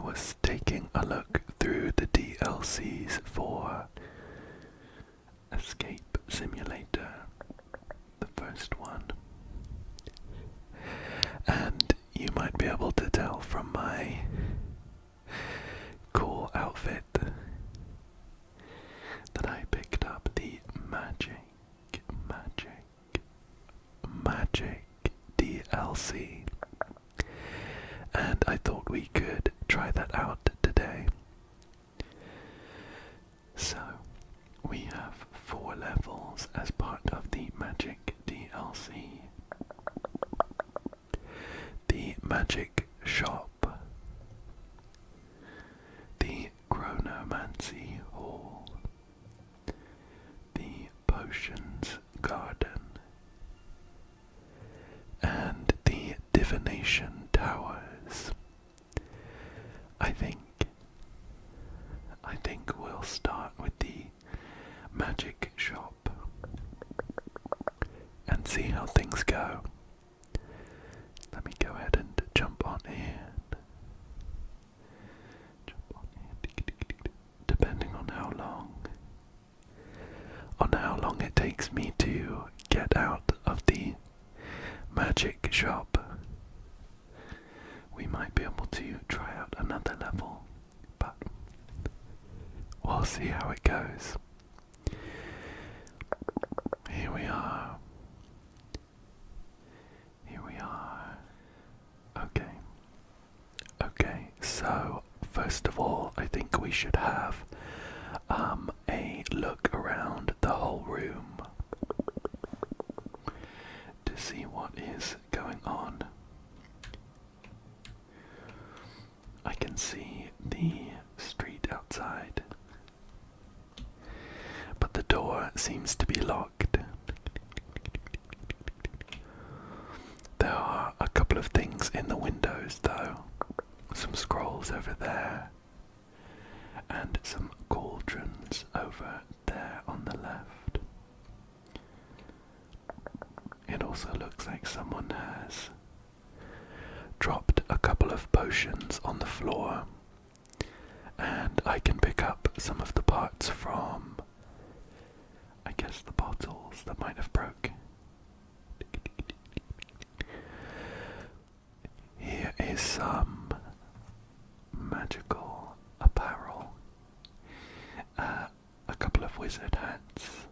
was taking a look through the DLCs for Escape Simulator, the first one, and you might be able to tell from my cool outfit that I picked up the Magic DLC, and I thought we could try that out today. So, we have 4 levels as part of the Magic DLC. The Magic Shop, the Chronomancy Hall, the Potions Garden, and the Divination Towers. I think we'll start with the Magic Shop and see how things go. Let me go ahead and jump on in. Depending on how long it takes me to get out of the Magic Shop, we might be able to try out another level, but we'll see how it goes. Here we are. Okay, so first of all, I think we should have a look around the whole room to see what is going on. I can see the street outside, but the door seems to be locked. There are a couple of things in the windows though, some scrolls over there, and some cauldrons over there on the left. It also looks like someone has dropped a couple of potions on the floor, and I can pick up some of the parts from, I guess, the bottles that might have broke. Here is some magical apparel, a couple of wizard hats,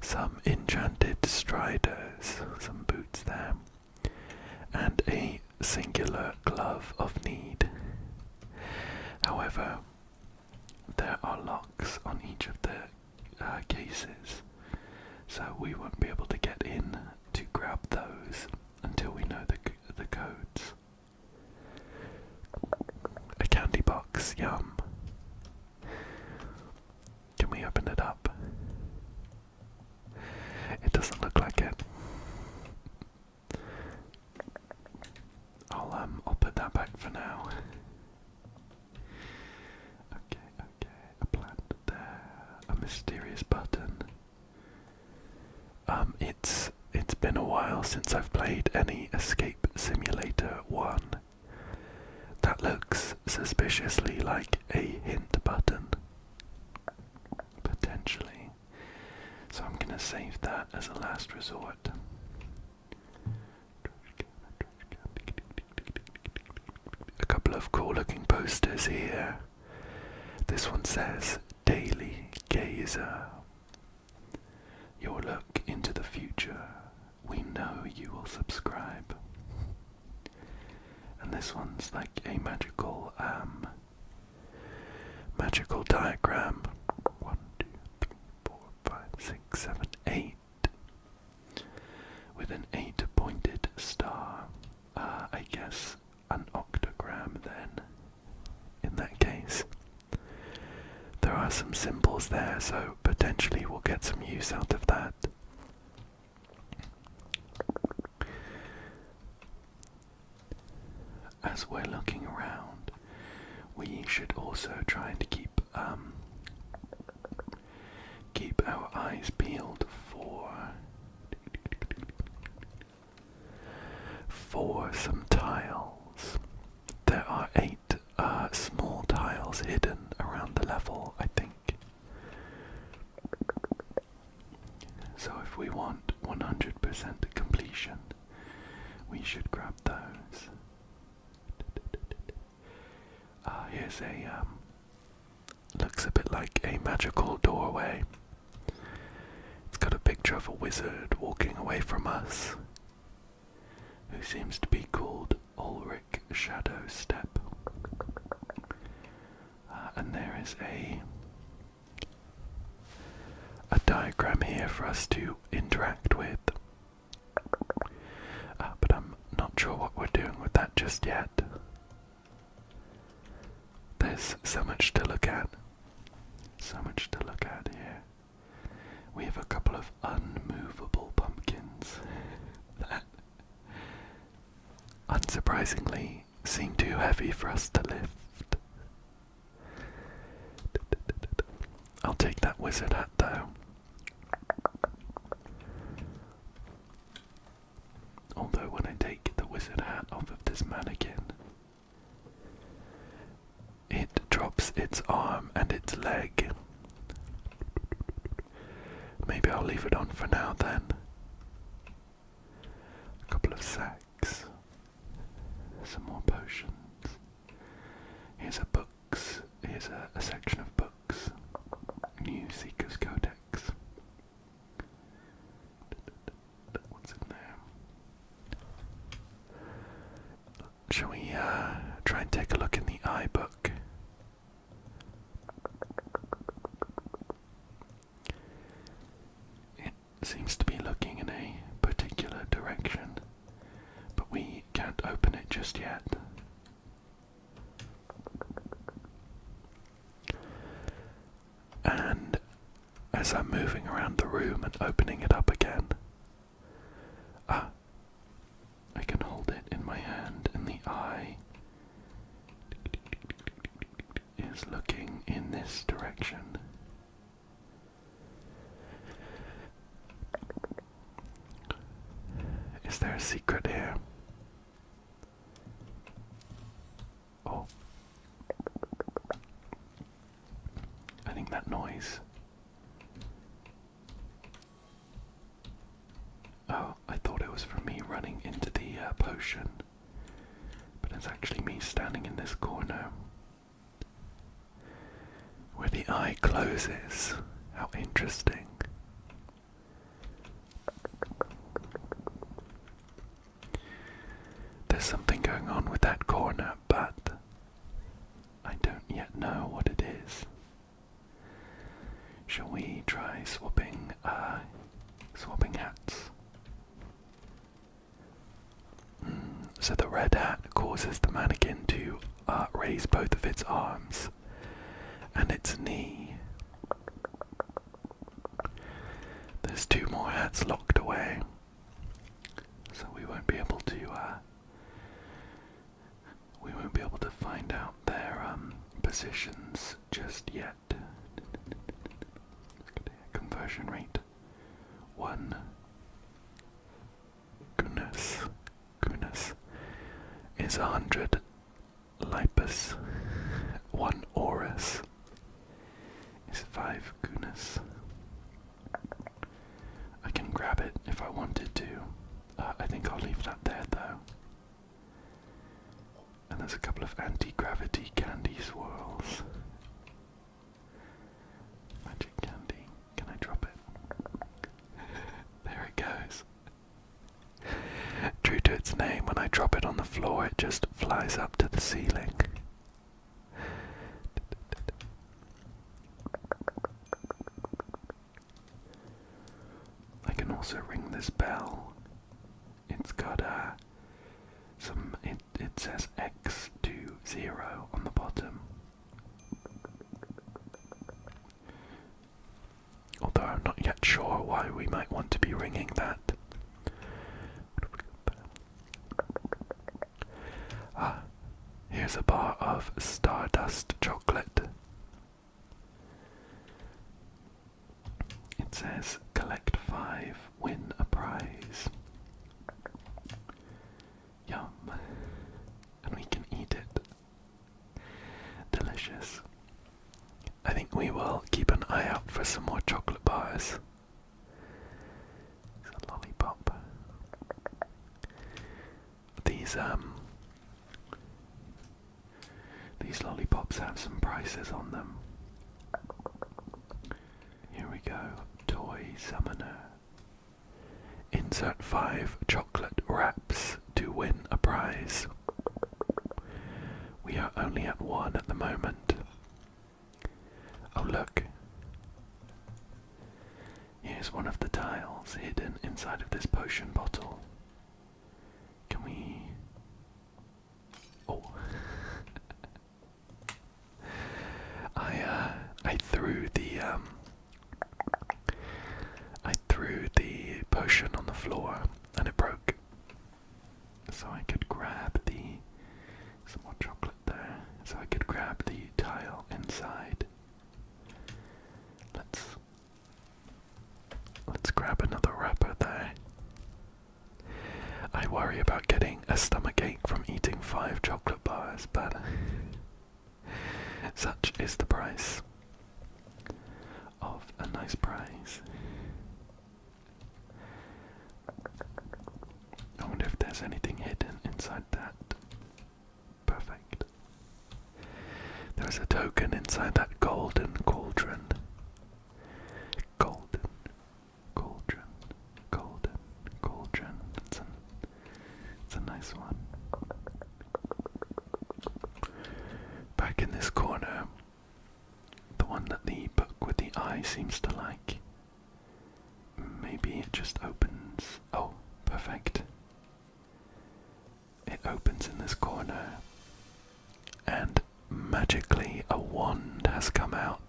some enchanted striders, some boots there, and a singular glove of need. However, there are locks on each of the cases, so we won't be able to get in to grab those until we know the codes. A candy box, yum. Can we open it up? It doesn't look like it. I'll put that back for now. Okay, a plant there, a mysterious button. It's been a while since I've played any Escape Simulator 1. That looks suspiciously like a hint button, potentially. So I'm gonna save that as a last resort. A couple of cool looking posters here. This one says, Daily Gazer. Your look into the future. We know you will subscribe. And this one's like a magical diagram. 1, 2, 3, 4, 5, 6, 7, 8. With an 8-pointed star. I guess an octagram then, in that case. There are some symbols there, so potentially we'll get some use out of that. As we're looking around, we should also try to keep our eyes peeled for some tiles. There are 8 So if we want 100% completion, we should grab those. Here's a, looks a bit like a magical doorway. It's got a picture of a wizard walking away from us, who seems to be called Ulrich Shadowstep. And there is a diagram here for us to interact with. But I'm not sure what we're doing with that just yet. There's so much to look at. So much to look at here. We have a couple of unmovable pumpkins that, unsurprisingly, seem too heavy for us to lift. I'll take that wizard hat though. Although when I take the wizard hat off of this mannequin, it drops its arm and its leg. Maybe I'll leave it on for now then. A couple of sacks. Some more potions. Here's a books. Here's a section of books. New Seeker's Codex. What's in there? Shall we try and take a look in the iBook? It seems to be looking in a particular direction, but we can't open it just yet. And as I'm moving around the room and opening it up again, I can hold it in my hand, and the eye is looking in this direction. Is there a secret here? Oh. I think that noise. Oh, I thought it was from me running into the potion, but it's actually me standing in this corner where the eye closes. How interesting. There's something going on with that corner, but I don't yet know what it is. Shall we try swapping hats? So the red hat causes the mannequin to raise both of its arms and its knee. There's two more hats locked away, so we won't be able to find out their positions just yet. Conversion rate 1. Goodness is 100 Lipus. 1 Orus is 5 Goodness. I can grab it if I wanted to. I think I'll leave that there though. And there's a couple of anti-gravity candy swirls. Magic candy. Can I drop it? There it goes. True to its name, when I drop it on the floor, it just flies up to the ceiling. I can also ring this bell. It's got it says X to 0 on the bottom. Although I'm not yet sure why we might want to be ringing that. Here's a bar of Stardust chocolate. It says collect 5, win a prize. Yum. And we can eat it. Delicious. I think we will keep an eye out for some more chocolate bars. these lollipops have some prices on them. Here we go. Toy Summoner. Insert 5 chocolate wraps to win a prize. We are only at 1 at the moment. Oh look. Here's one of the tiles hidden inside of this potion bottle. Can we... Oh. I threw the potion on the floor and it broke. So I could grab some more chocolate there. So I could grab the tile inside. Let's grab another wrapper there. I worry about getting a stomachache from eating 5 chocolate bars, but such is the price of a nice prize. I wonder if there's anything hidden inside that. Perfect. There's a token inside that golden cauldron. Golden cauldron. It's a nice one. Back in this corner, the one that the book with the eye seems to like. Maybe it just opens. Oh, perfect. It opens in this corner, and magically a wand has come out.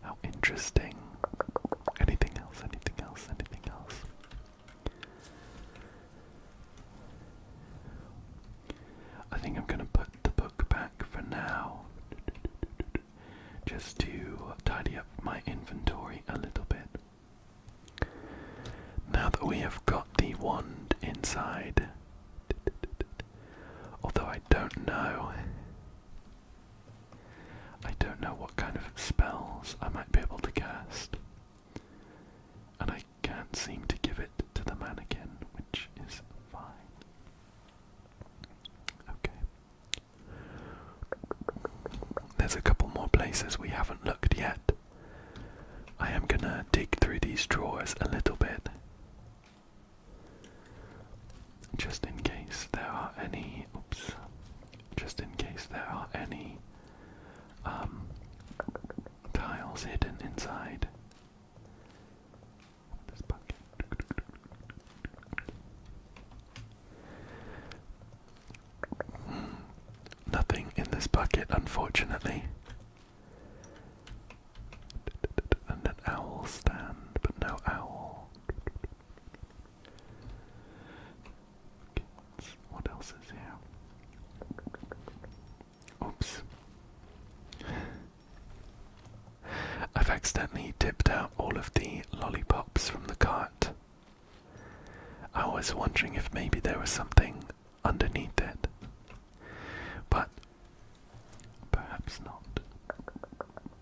How interesting. Anything else? I think I'm going to put the book back for now, just to tidy up my inventory a little bit. Now that we have got the wand inside, although I don't know what kind of spells I might be able to cast, and I can't seem to give it to the mannequin, which is fine. Okay. There's a couple more places we haven't looked yet. I am gonna dig through these drawers a little bit, just in case there are any, tiles hidden inside this bucket. Nothing in this bucket, unfortunately. And an owl stand, but no owl. Okay, what else is here? Oops. I've accidentally tipped out all of the lollipops from the cart. I was wondering if maybe there was something underneath it, but perhaps not.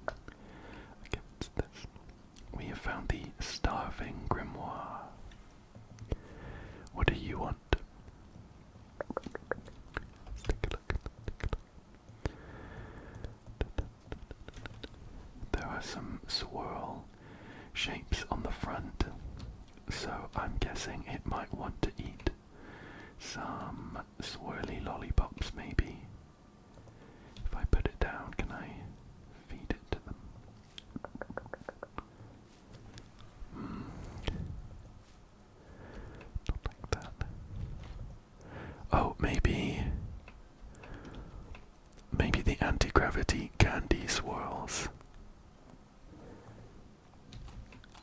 Okay, what's this? We have found the starving grimoire. What do you want? Let's take a look. There are some swirl shapes on the front, so I'm guessing it might want to eat some swirly lollipops maybe. If I put it down, can I feed it to them? Not like that. Oh, maybe the anti-gravity candy swirls.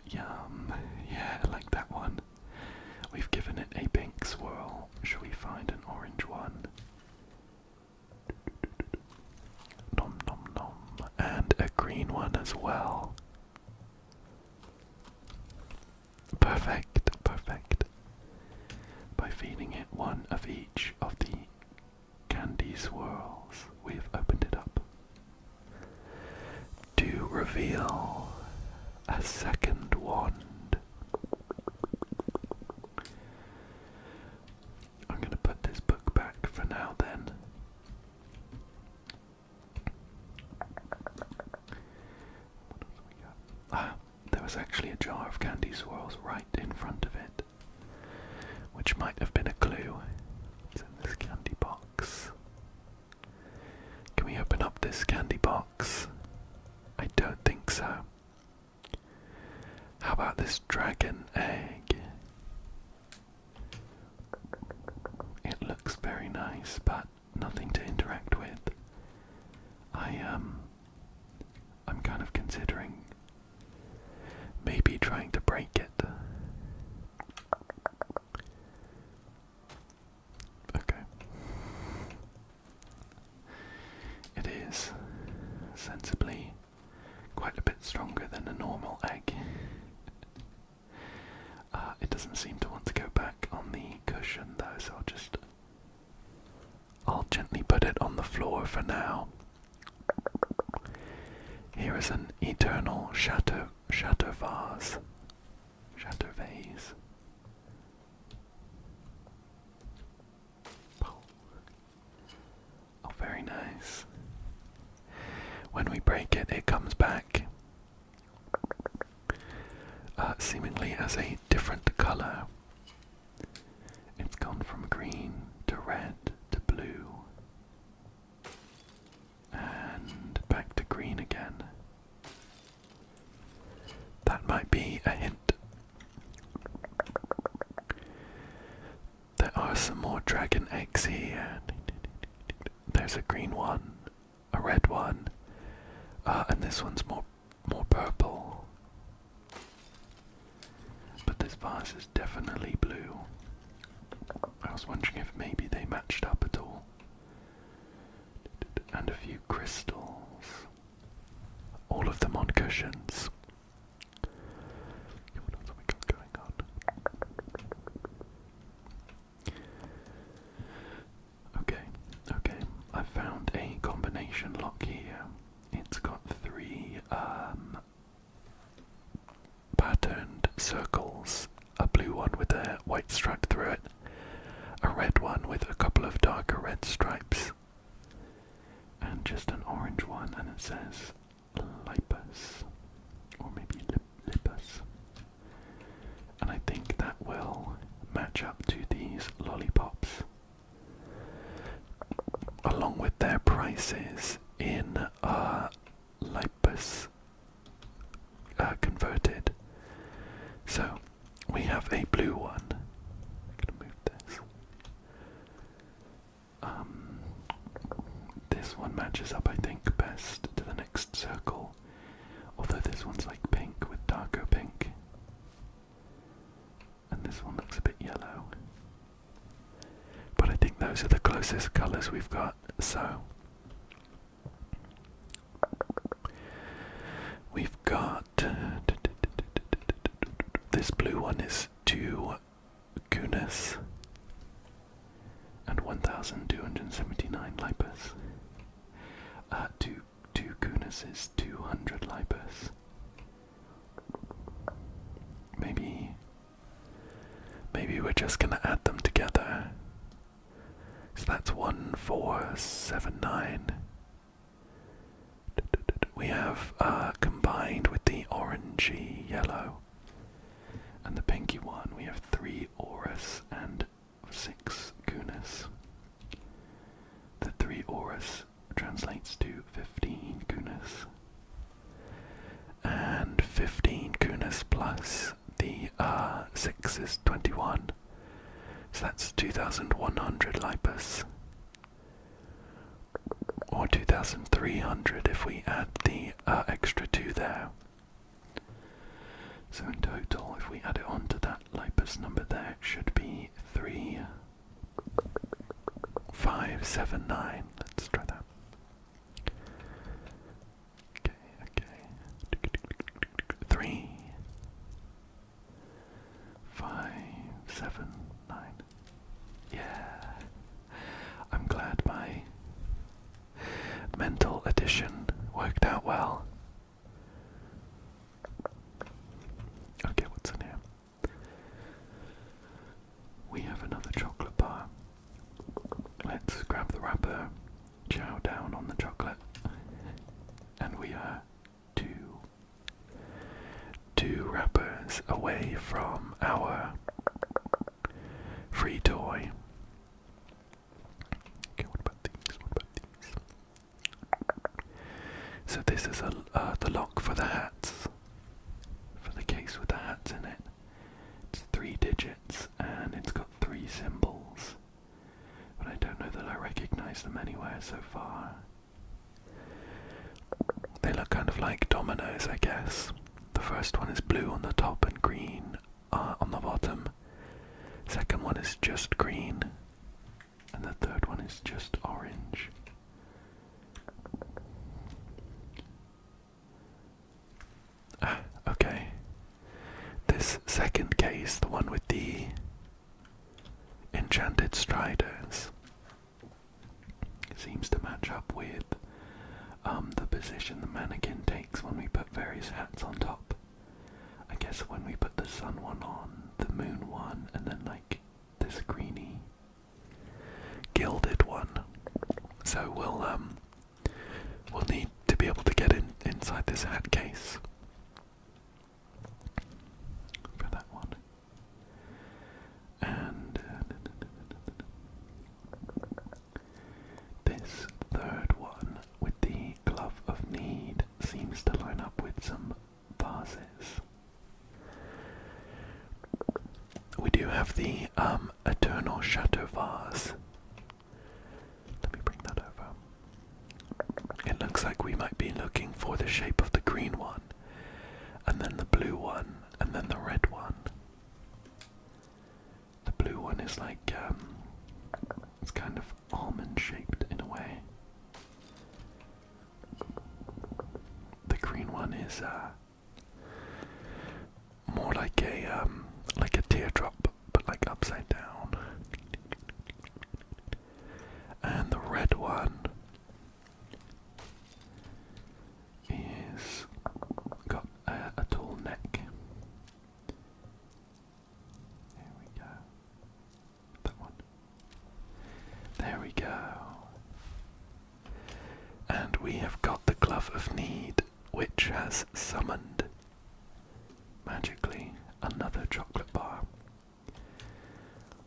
Yum. Yeah, I like that one. We've given it a pink swirl. Shall we find an orange one? Nom nom nom. And a green one as well. Perfect. By feeding it one of each of the candy swirls, we've opened it up to reveal a second wand. was actually a jar of candy swirls right in front of it, which might have been a clue. What's in this candy box? Can we open up this candy box? I don't think so. How about this dragon egg? It looks very nice, but nothing to interact with. I'm kind of considering maybe trying to break it. Okay. It is sensibly quite a bit stronger than a normal egg. It doesn't seem to want to go back on the cushion though, so I'll gently put it on the floor for now. Here is an eternal chateau vase. Chateau vase. Oh, very nice. When we break it, it comes back seemingly as a different colour. It's gone from green to red to blue and back to green again. That might be a hint. There are some more dragon eggs here. There's a green one, a red one, and this one's more purple. But this vase is definitely blue. I was wondering if maybe they matched up at all. And a few crystals. All of them on cushions. What else have we got going on? Okay. I found a combination lock here. It's got 3 patterned circles. A blue one with a white stripe through it. A red one with a couple of darker red stripes. And just an orange one, and it says Lipus. Or maybe Lipus. And I think that will match up to these lollipops. Along with their prices in Lipus converted. So we have a blue one. I'm gonna move this. This one matches up, I think, best to the next circle. Although this one's like pink with darker pink. And this one looks a bit yellow. But I think those are the closest colours we've got, so we've got this blue one is 2 Guinness and 1,279 Lipus. 2 Guinness is 200 Lipus. Maybe we're just gonna add them together. So that's 1,479. We have combined with the orangey yellow and the pinky one, we have 3 Orus and 6 Guinness. The 3 Orus translates to 15 Guinness. And 15 Guinness plus the 6 is 21. So that's 2,100 Lipus. Or 2,300 if we add the extra 2 there. So in total, if we add it onto that Lipus number there, it should be 3,579. Let's try that. Okay. 3,579. Yeah. I'm glad my mental addition worked out well. Okay, what's in here? We have another chocolate bar. Let's grab the wrapper 2 wrappers away from our free toy. Okay, what about these? What about these? So this is the lock for the hats, for the case with the hats in it. It's 3 digits and it's got 3 symbols, but I don't know that I recognize them anywhere so far. They look kind of like dominoes, I guess. The first one is blue on the top and green on the bottom. Second one is just green, and the third one is just orange. Okay. This second case, the one with the enchanted striders, seems to match up with the position the mannequin takes when we put various hats on top. I guess when we put the sun one on, the moon one, and then like this greeny gilded one. So we'll need to be able to get inside this hat case for that one. And this third one with the glove of need seems to line up with some vases. We do have the Eternal Shadow vase. Let me bring that over. It looks like we might be looking for the shape of the green one, and then the blue one, and then the red one. The blue one is like, it's kind of almond shaped in a way. The green one is more like a teardrop, but like upside down. And the red one is got a tall neck. There we go. That one. There we go. And we have got the glove of need, which has summoned magically another chocolate bar.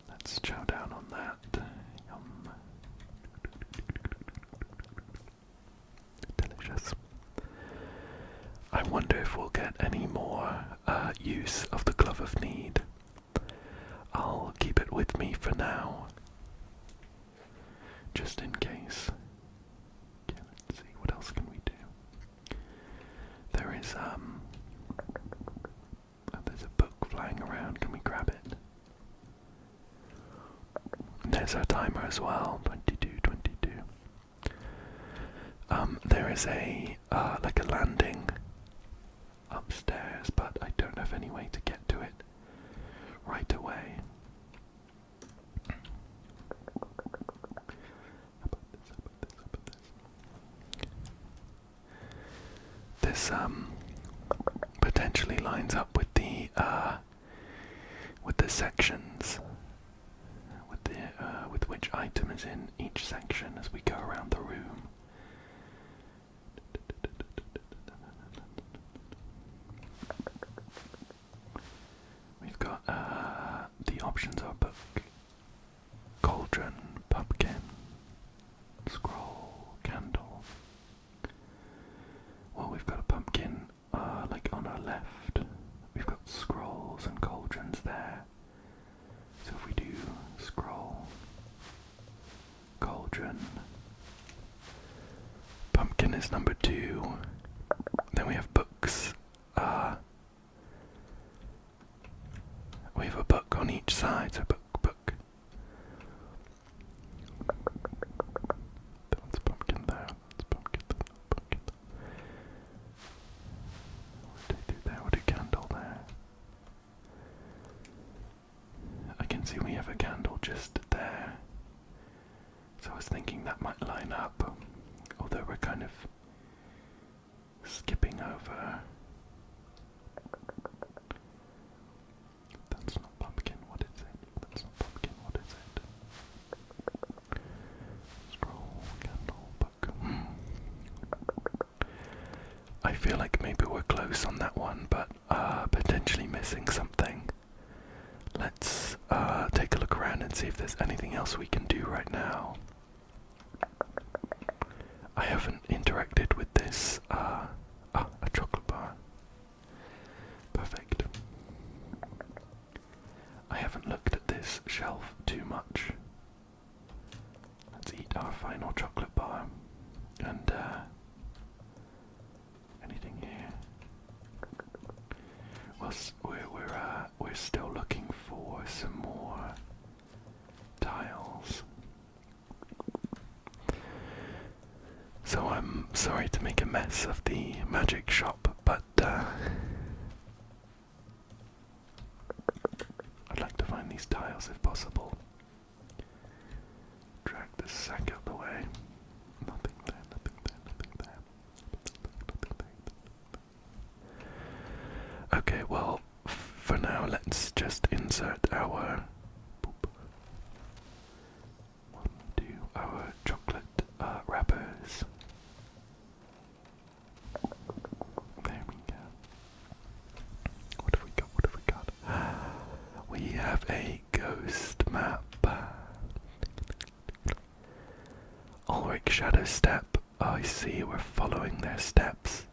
Let's chow down on that. Yum. Delicious. I wonder if we'll get any more use of the glove of need. I'll keep it with me for now, just in case. Okay, let's see, what else can we do? There is there's a book flying around. Can we grab it? And there's our timer as well. 22:22. There is a like a landing upstairs, but I don't have any way to get to it right away. This potentially lines up with the sections, with which item is in each section as we go around the room. We've got the options are book, cauldron, pumpkin, scroll, candle. Well, we've got a pumpkin like on our left. We've got scrolls and cauldrons there. So if we do scroll, cauldron, pumpkin is number 2. Then we have books. We have a book on each side, so book. That's pumpkin there. That's pumpkin there. Pumpkin there. What do I do there? What do candle there? I can see we have a candle just there. So I was thinking that might line up, although we're kind of skipping over. That's not pumpkin, what is it? That's not pumpkin, what is it? Scroll, candle, book. I feel like maybe we're close on that one, but else we can do right now. I haven't interacted with this. A chocolate bar. Perfect. I haven't looked at this shelf too much. Let's eat our final chocolate bar. And, anything here? Well, we're still looking for some more tiles. So I'm sorry to make a mess of the magic shop, but I'd like to find these tiles if possible. Drag this sack out the way. Nothing there, nothing there, nothing there. Okay, well, for now, let's just insert our our chocolate wrappers. There we go. What have we got? What have we got? We have a ghost map. Ulrich Shadow Step. Oh, I see, we're following their steps.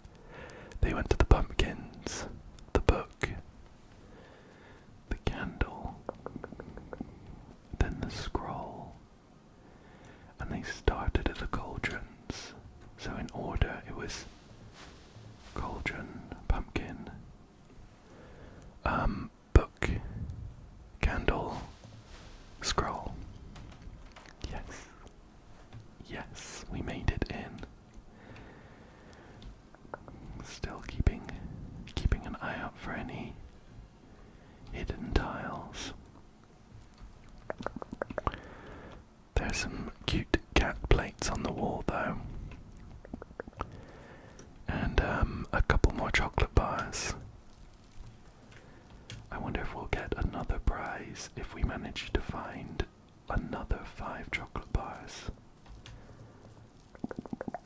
They went to the pumpkins, the book, the candle, then the scroll, and they started at the cauldrons. So in order, it was cauldron, pumpkin, book, candle, scroll. Yes. Yes, we made it in. Still keeping an eye out for any hidden tiles. There's some cute cat plates on the wall though. And a couple more chocolate bars. I wonder if we'll get another prize if we manage to find another 5 chocolate bars.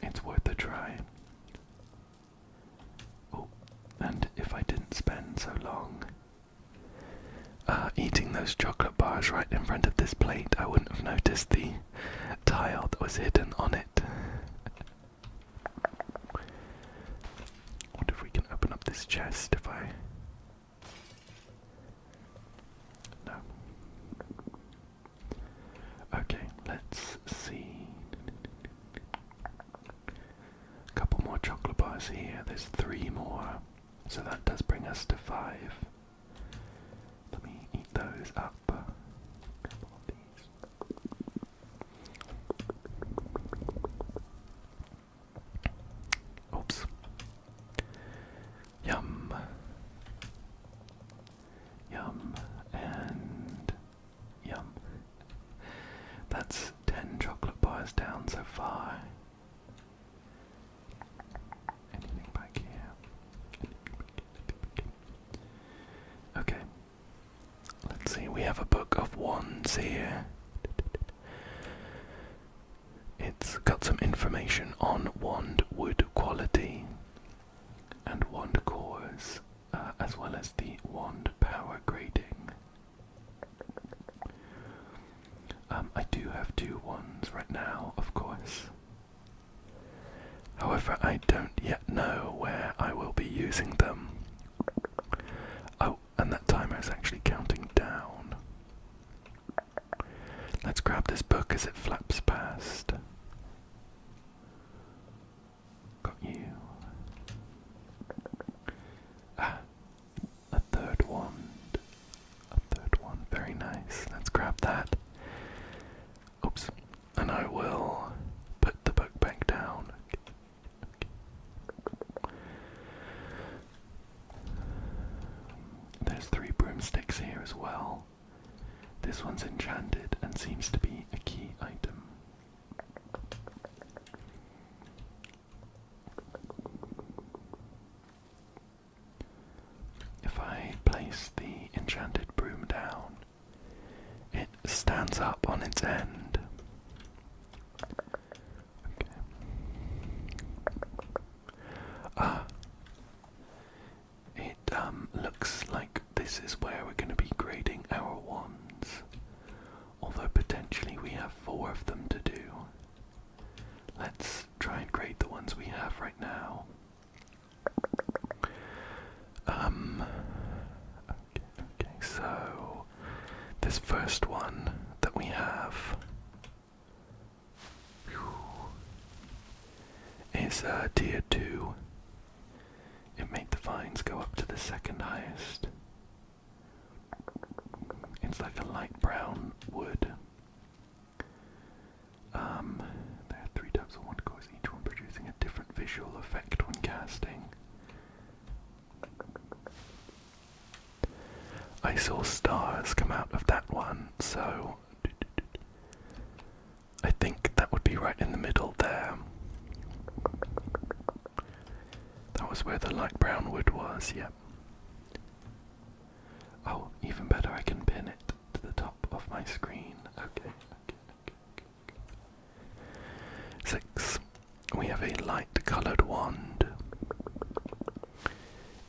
It's worth a try. Oh, and if I didn't spend so long eating those chocolate bars right in front of this plate, I wouldn't have noticed the tile that was hidden on it. Wonder if we can open up this chest if I... No. Okay, let's see. A couple more chocolate bars here. There's 3 more. So that does bring us to 5. Let me eat those up. A couple of these. Oops. Yum. Yum. And yum. That's 10 chocolate bars down so far. Anything back here? Okay. Let's see, we have a book of wands here. It's got some information on wand wood quality and wand cores, as well as the wand power grading. I do have 2 wands right now, of course. However, I don't yet know where I will be using them. Oh, and that timer is actually counting down. Let's grab this book as it flaps past. Got you. Ah, a 3rd wand. A 3rd one, very nice. Let's grab that. Oops, and I will put the book back down. There's 3 broomsticks here as well. This one's enchanted and seems to be a key item. If I place the enchanted broom down, it stands up on its end. Okay. It looks like this is where we're going to be grading our wands. Although potentially this first one that we have is tier 2. It made the vines go up to the second highest. It's like a light brown wood. There are 3 types of wand cores, each one producing a different visual effect when casting. I saw stars come out of that one, so I think that would be right in the middle there. That was where the light brown wood was, yep. Oh, even better, I can pin it to the top of my screen. Okay. 6. We have a light-coloured wand.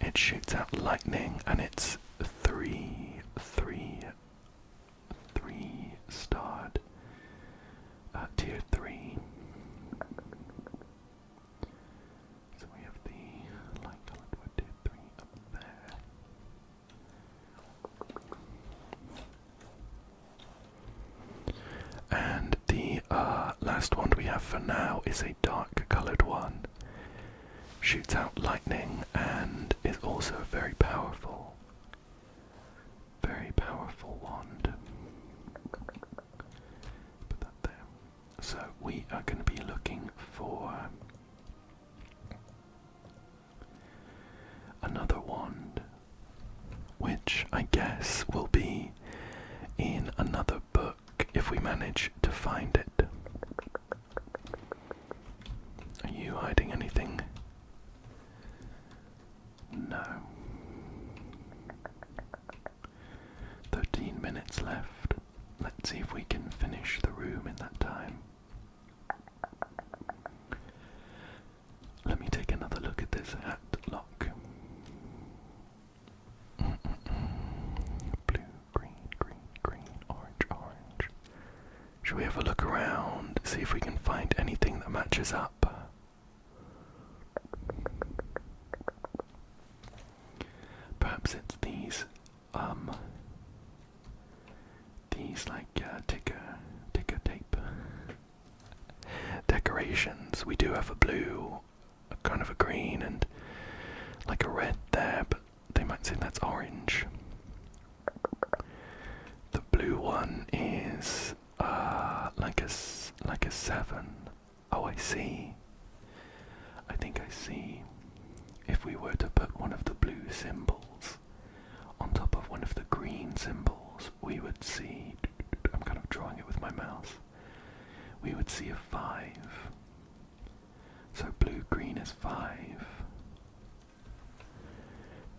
It shoots out lightning, and it's 3 starred. Tier 3. So we have the light-coloured wood, tier 3 up there. And the last wand we have for now is a dark-coloured one. Shoots out lightning and is also a very powerful wand. Put that there. So we are going to be looking for another wand, which I guess will be in another book if we manage to find it. Are you hiding anything? No. 13 minutes left. Let's see if we can finish the room in that time. Let me take another look at this hat lock. Blue, green, orange. Should we have a look around, see if we can find anything that matches up? Perhaps it's these like ticker tape decorations. We do have a blue, kind of a green, and like a red there, but they might say that's orange. The blue one is like a 7. Oh, I see. I think I see. If we were to put one of the blue symbols on top of one of the green symbols, we would see, I'm kind of drawing it with my mouse, we would see a 5. So blue-green is 5.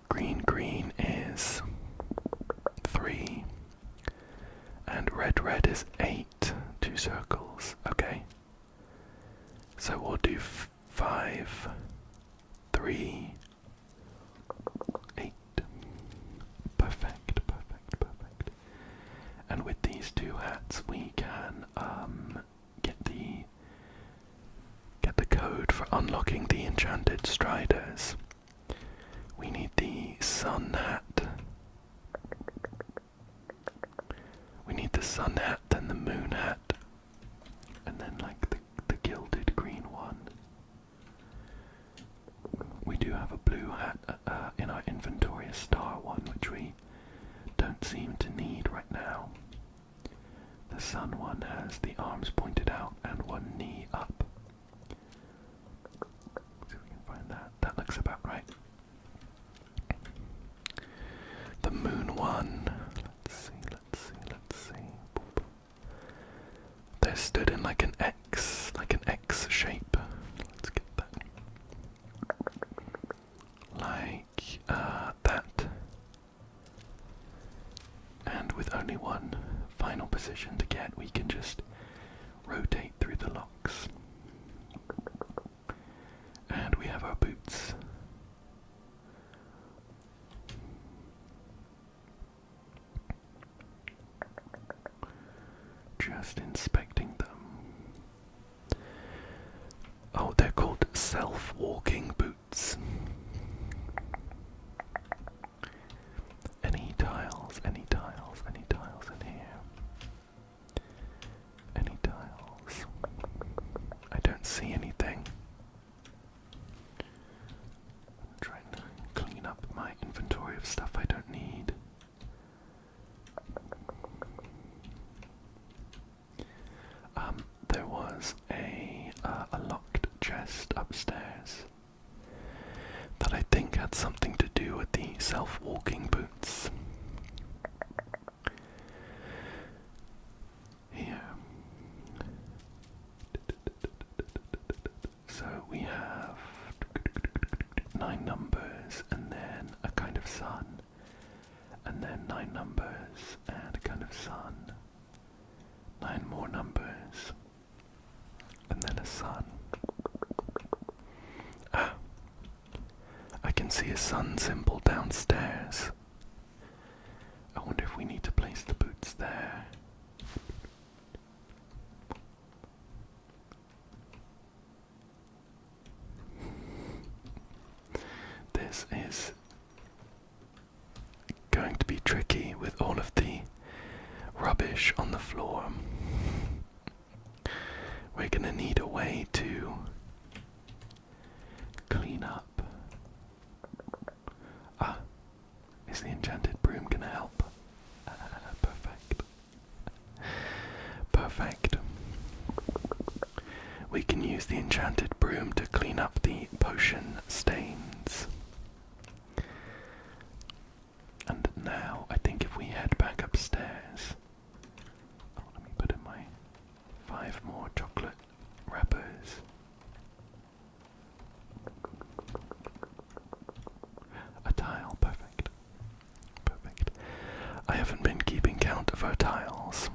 Green is 3. And red is 8. 2 circles, okay. So we'll do 5, 3, 8. Perfect. And with these 2 hats, we can get the code for unlocking the enchanted striders. We need the sun hat. We need the sun hat, then the moon hat, and then like the gilded green one. We do have a blue hat in our inventory, a star one, which we don't seem to need right now. The sun one has the arms pointed out and one knee up. See if we can find that. That looks about right. The moon one, let's see. They're stood in like an X shape. Let's get that. Like that. And with only one final position to get, we can just rotate through the locks. And we have our boots. Just inspecting them. Oh, they're called self-walking boots. Any tiles in here? boots. Here. So we have 9 numbers and then a kind of sun, and then 9 numbers and a kind of sun, 9 more numbers, and then a sun. Ah, I can see a sun symbol downstairs. I wonder if we need to place the boots there. This is going to be tricky with all of the rubbish on the floor. We're gonna need a way to clean up. Ah, is the enchanted broom gonna help? Perfect. Perfect. We can use the enchanted broom to clean up the potion stains. And now, I think if we head back upstairs... Oh, let me put in my 5 more chocolate wrappers. A tile, perfect. Perfect. I haven't been keeping count of our tiles.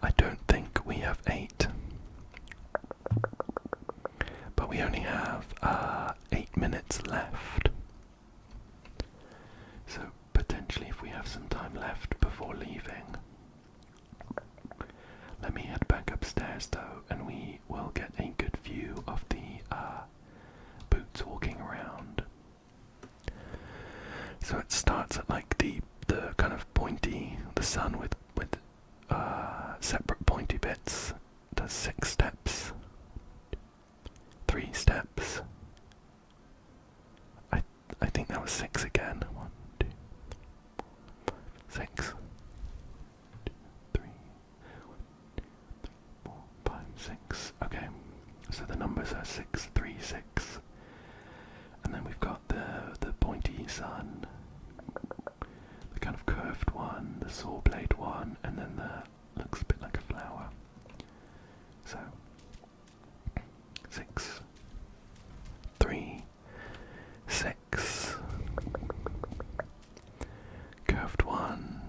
I don't think we have 8. But we only have 8 minutes left. So potentially if we have some time left before leaving, let me head back upstairs though, and we will get a good view of the boots walking around. So it starts at like the kind of pointy, the sun with separate pointy bits. Does 6 steps, 3 steps. I think that was 6 again. 1, 2, 6. 2, 3, 4, 5, 6. Okay, so the numbers are 6, 3, 6. And then we've got the pointy sun, the kind of curved one, the saw blade one, and then the looks a bit like a flower. So 6, 3, 6. Curved one,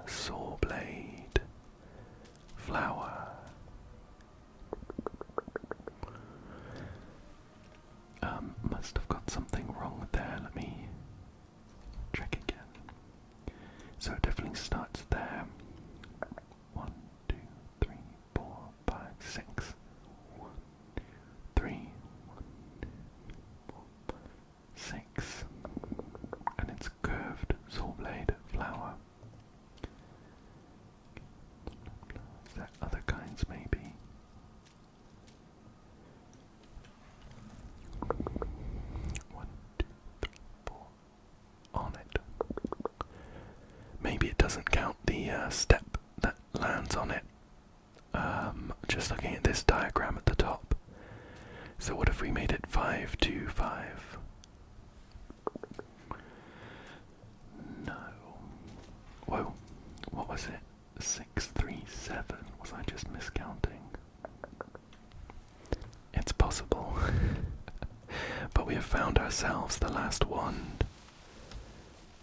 saw blade, flower. Must have got something wrong there. Let me check again. So it definitely starts there. 1, 2, 3, 4, 5, 6. 1, 2, 3, 1, 2, 4, 6. And it's curved saw blade flower. Is there other kinds maybe? 1, 2, 3, 4. On it. Maybe it doesn't count the step that lands on it. Just looking at this diagram at the top. So what if we made it 5, 2, 5? No. Whoa, what was it? 6, 3, 7. Was I just miscounting? It's possible. But we have found ourselves the last wand.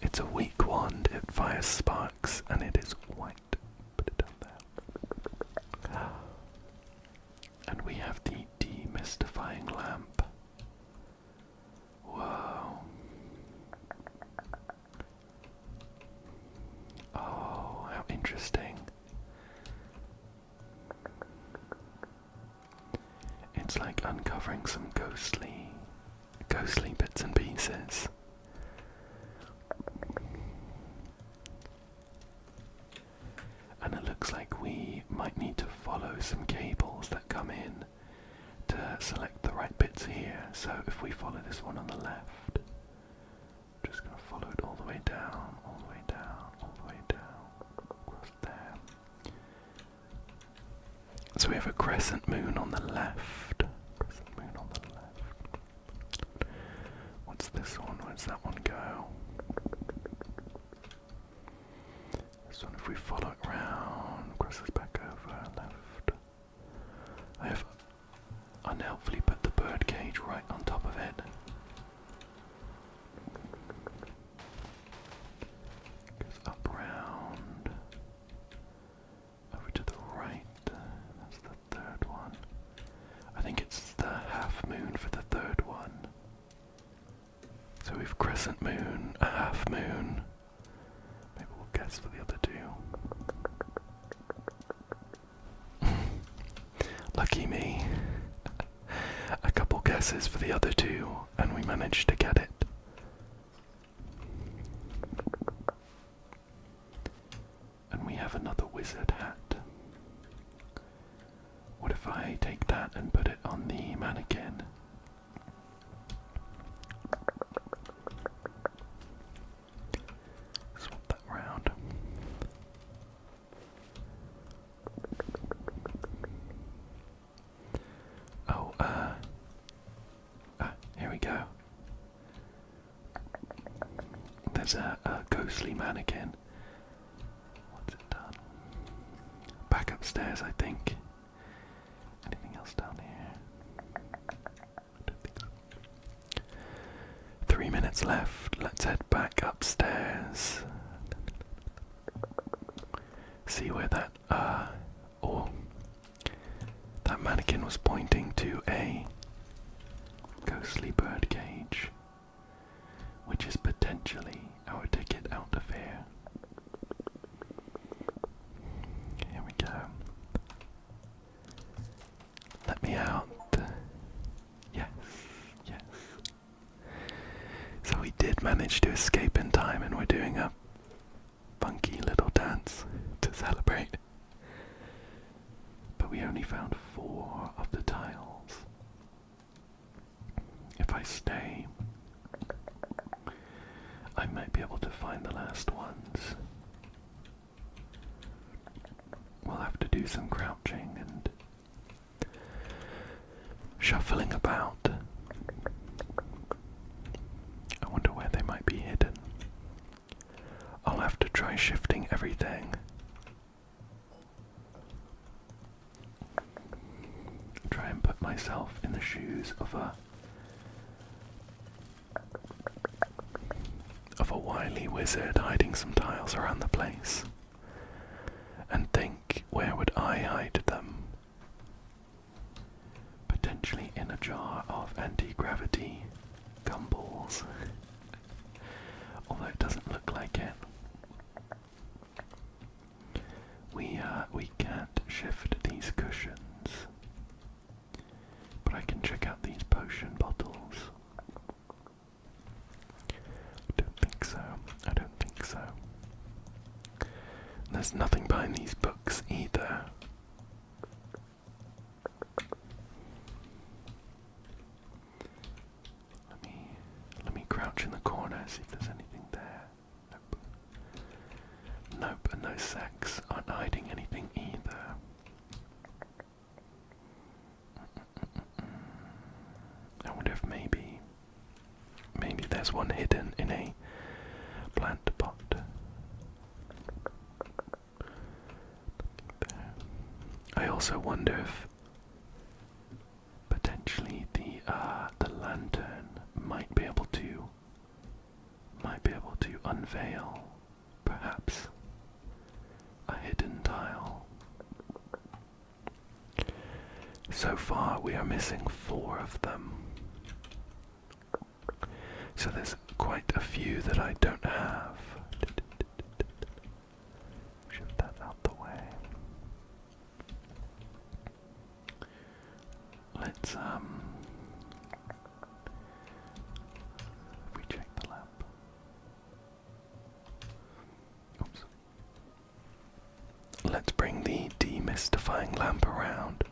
It's a weak wand, it fires sparks, and it is white. Put it down there. And we have the demystifying lamp. Whoa. Oh, how interesting. It's like uncovering some ghostly bits and pieces. And it looks like we might need to follow some cables that come in to select the right bits here. So if we follow this one on the left, I'm just going to follow it all the way down, all the way down, all the way down, across there. So we have a crescent moon on the left. Crescent moon on the left. What's this one? Where's that one go? this one, if we follow it round, crosses back over, left. I have unhelpfully put the bird cage right on top of it. Goes up round, over to the right. That's the third one. I think it's the half moon for the third one. So we've crescent moon, a half moon. Maybe we'll guess for the other two. Lucky me. A couple guesses for the other two, and we managed to get it. And we have another wizard hat. What if I take that and put it on the mannequin? Swap that round. Oh, here we go. There's a ghostly mannequin. What's it done? Back upstairs, I think. Anything else down here? I don't think so. 3 minutes left. Let's head back upstairs. See where that that mannequin was pointing to a ghostly bird cage, which is potentially our ticket out of here. Here we go. Let me out. Yes, yes. So we did manage to escape in time, and we're doing a funky little dance to celebrate. But we only found 4 of the tiles. If I stay, I might be able to find the last ones. We'll have to do some crouching and shuffling about. I wonder where they might be hidden. I'll have to try shifting everything. Try and put myself in the shoes of a wily wizard hiding some tiles around the place, and think, where would I hide them? Potentially in a jar of anti-gravity gumballs. Although it doesn't look like it. We can't shift these cushions, but I can check out these potion bottles. I don't think so. There's nothing behind these books either. Let me crouch in the corner, see if there's anything there. Nope. Nope, and those sacks aren't hiding anything either. I wonder if maybe there's one hidden in a plant pot. I also wonder if potentially the lantern might be able to unveil perhaps a hidden tile. So far we are missing 4 of them. So there's quite a few that I don't have. Shift that out the way. Let's recheck the lamp. Oops. Let's bring the demystifying lamp around,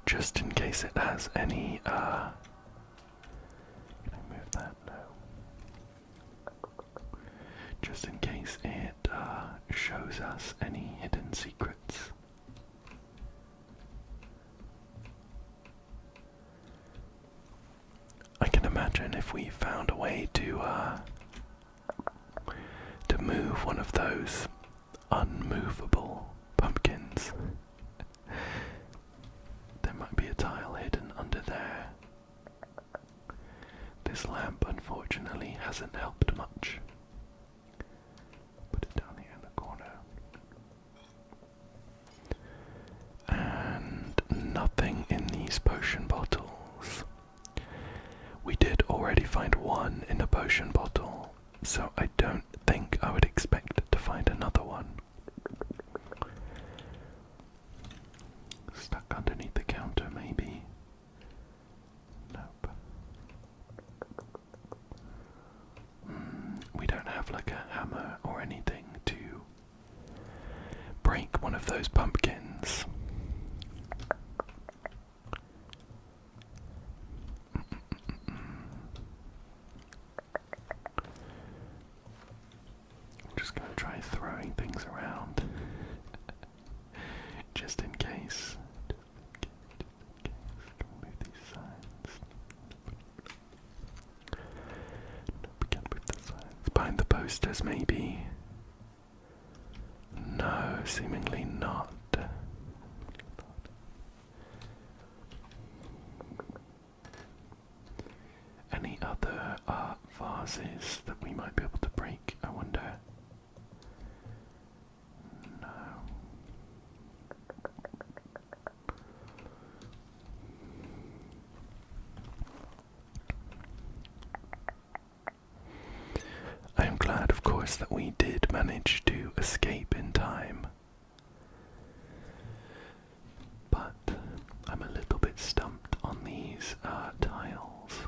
just in case it has any can I move that? No. Just in case it shows us any hidden secrets. I can imagine if we found a way to move one of those unmovable pumpkins. There might be a tile hidden under there. This lamp, unfortunately, hasn't helped much. Put it down here in the corner. And nothing in these potion bottles. We did already find one in a potion bottle, so I don't think I would expect to find another one. Stuck underneath the counter, maybe? Nope. We don't have like a hammer or anything to break one of those pumpkins. I'm just going to try throwing things around just in case. Move these signs. We can't move the signs. Behind the posters, maybe. No, seemingly not. Any other vases that we might be able to break, I wonder? No. I am glad, of course, that we did manage to escape in time. But I'm a little bit stumped on these tiles.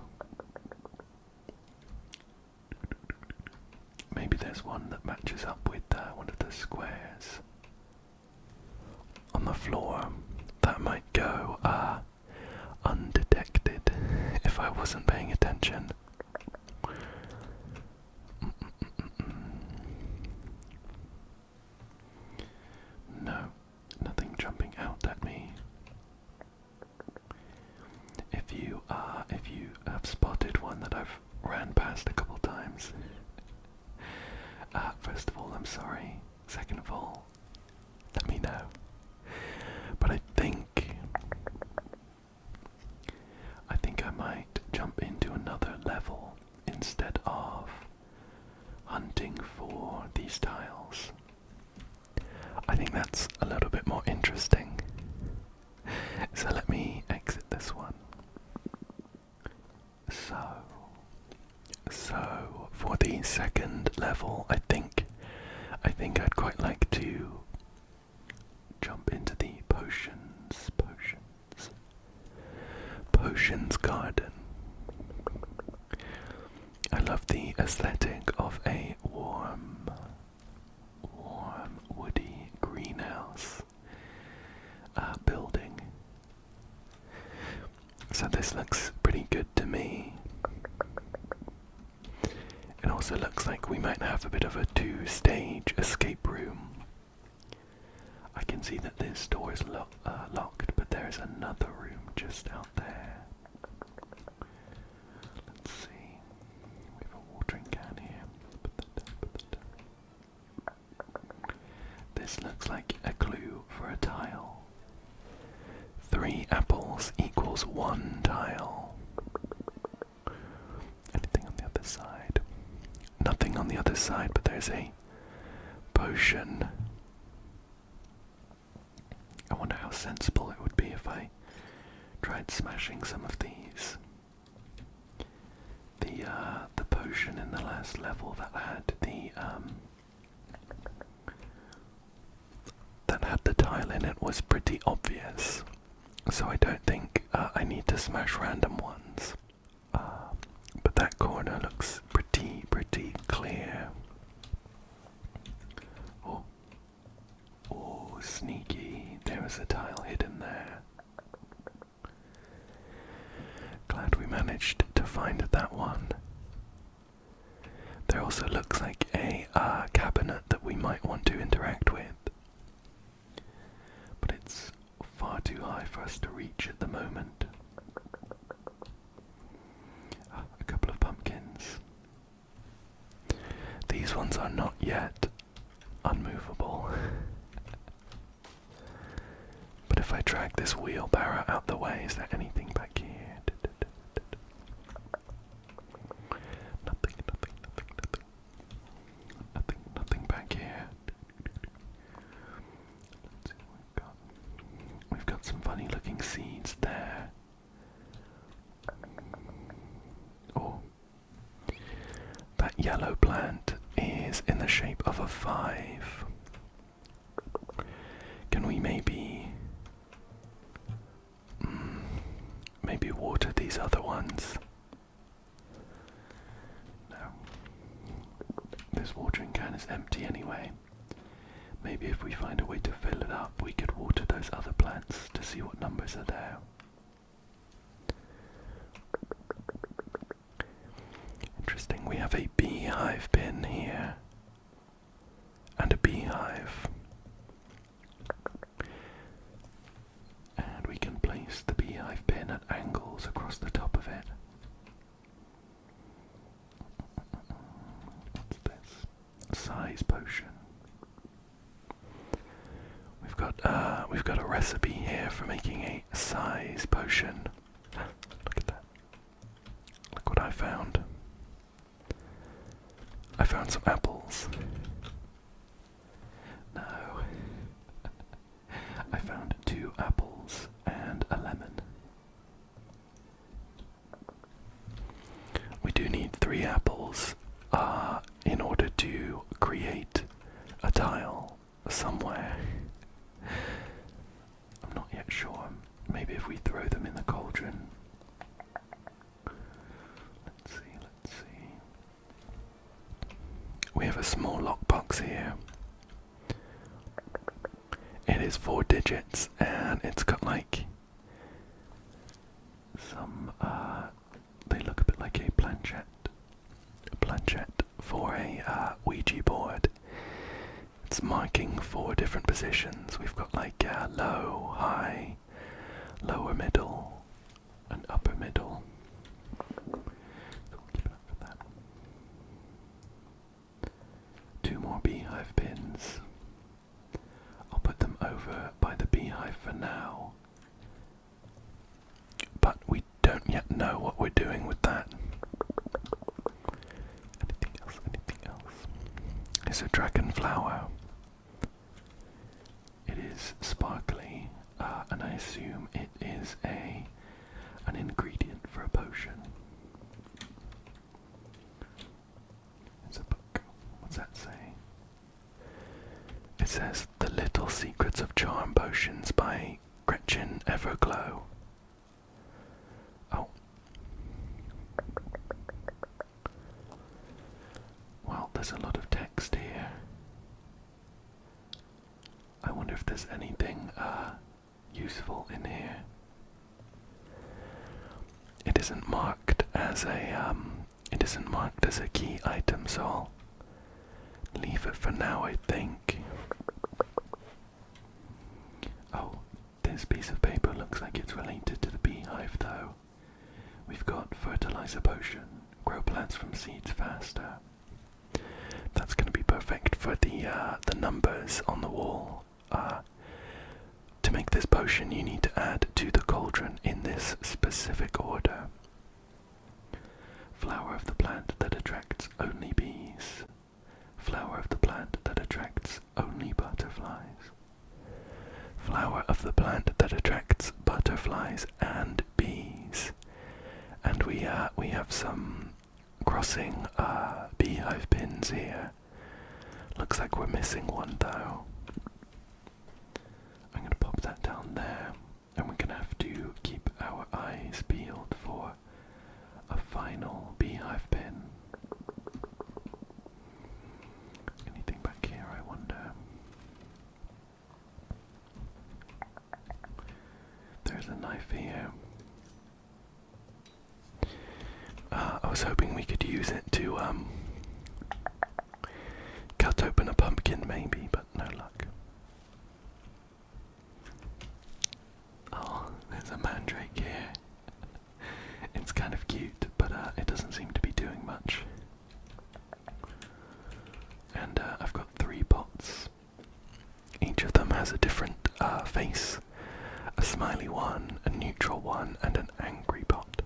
Maybe there's one that matches up with one of the squares on the floor. That might go undetected if I wasn't paying attention. No, nothing jumping out at me. If you have spotted one that I've ran past a couple times, first of all, I'm sorry. Second of all, let me know. But I think I might jump into another level instead of hunting for these tiles. I think that's a little bit more interesting. So let me exit this one. So for the second level, I think I'd quite like to jump into the potions garden. I love the aesthetic of a warm, woody greenhouse building. So this looks pretty good to me. It also looks like we might have a bit of a two-stage escape room. I can see that this door is locked, but there's another room just out there. Let's see. We have a watering can here. Put that down. This looks like a clue for a tile. 3 apples equals 1 tile. Anything on the other side? Nothing on the other side, but there's a potion. I wonder how sensible it would be if I tried smashing some of these. The potion in the last level that had the tile in it was pretty obvious, so I don't think I need to smash random ones. But that corner looks pretty clear. Oh, sneaky. There was a tile hidden there. Glad we managed to find that one. There also looks like a cabinet that we might want to interact with. But it's far too high for us to reach at the moment. A couple of pumpkins. These ones are not yet unmovable. But if I drag this wheelbarrow out the way, is there anything back here? Nothing, nothing, nothing, nothing. Nothing, nothing back here. Let's see what we've got. We've got some funny looking seeds there. Oh. That yellow plant is in the shape of a 5. Can we maybe water these other ones? No. This watering can is empty anyway. Maybe if we find a way to fill it up, we could water those other plants to see what numbers are there. Interesting, we have a beehive bin here. And a beehive. And we can place the beehive bin at angles across the top of it. What's this? Size potion. We've got a recipe here for making a size potion. Look at that. Look what I found. I found some apples. No. I found 2 apples and a lemon. We do need 3 apples in order to create a tile somewhere. I'm not yet sure. Maybe if we throw them in the cauldron. Let's see. We have a small lockbox here. It is 4 digits and it's got like some, they look a bit like a planchette for a Ouija board. It's marking 4 different positions. We've got like low, high, lower middle, and upper middle. So we'll keep it up for that. 2 more beehive pins. I'll put them over by the beehive for now. But we don't yet know what we're doing with that. Anything else? It's a dragon flower. It is sparkly, and I assume it is an ingredient for a potion. It's a book. What's that say? It says The Little Secrets of Charm Potions by Gretchen Everglow. Oh. Well, there's a lot of text here. I wonder if there's anything useful in here. It isn't marked as a key item, so I'll leave it for now, I think. Oh, this piece of paper looks like it's related to the beehive though. We've got fertilizer potion, grow plants from seeds faster. That's going to be perfect for the numbers on the wall. To make this potion, you need to add to the cauldron in this specific order. Flower of the plant that attracts only bees. Flower of the plant that attracts only butterflies. Flower of the plant that attracts butterflies and bees. And we have some crossing beehive pins here. Looks like we're missing one though. I'm gonna pop that down there, and we're gonna have to keep our eyes peeled for a final beehive pin. Anything back here, I wonder? There's a knife here. I was hoping we could use it to cut open a pumpkin maybe, but no luck. Oh, there's a mandrake here. It's kind of cute, but it doesn't seem to be doing much. And I've got 3 pots has a different face. A smiley one, a neutral one, and an angry pot.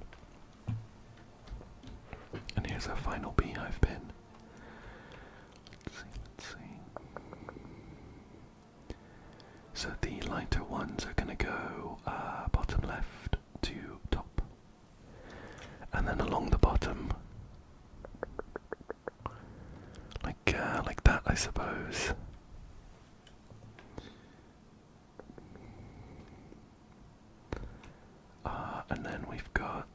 And here's our final beehive pin. Let's see. So the lighter ones are going to go bottom left to top. And then along the bottom, like that, I suppose. And then we've got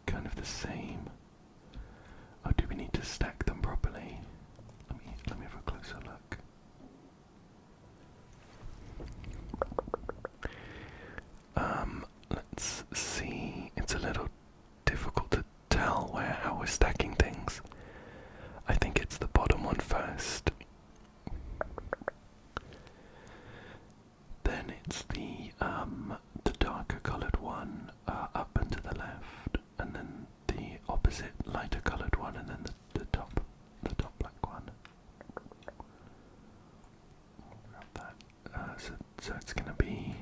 kind of the same. Oh, do we need to stack them properly? Let me have a closer look. Let's see. It's a little difficult to tell how we're stacking things. I think it's the bottom one first. Then it's the darker coloured one up and to the left, and then the opposite lighter coloured one, and then the top black one. Grab that. So it's gonna be,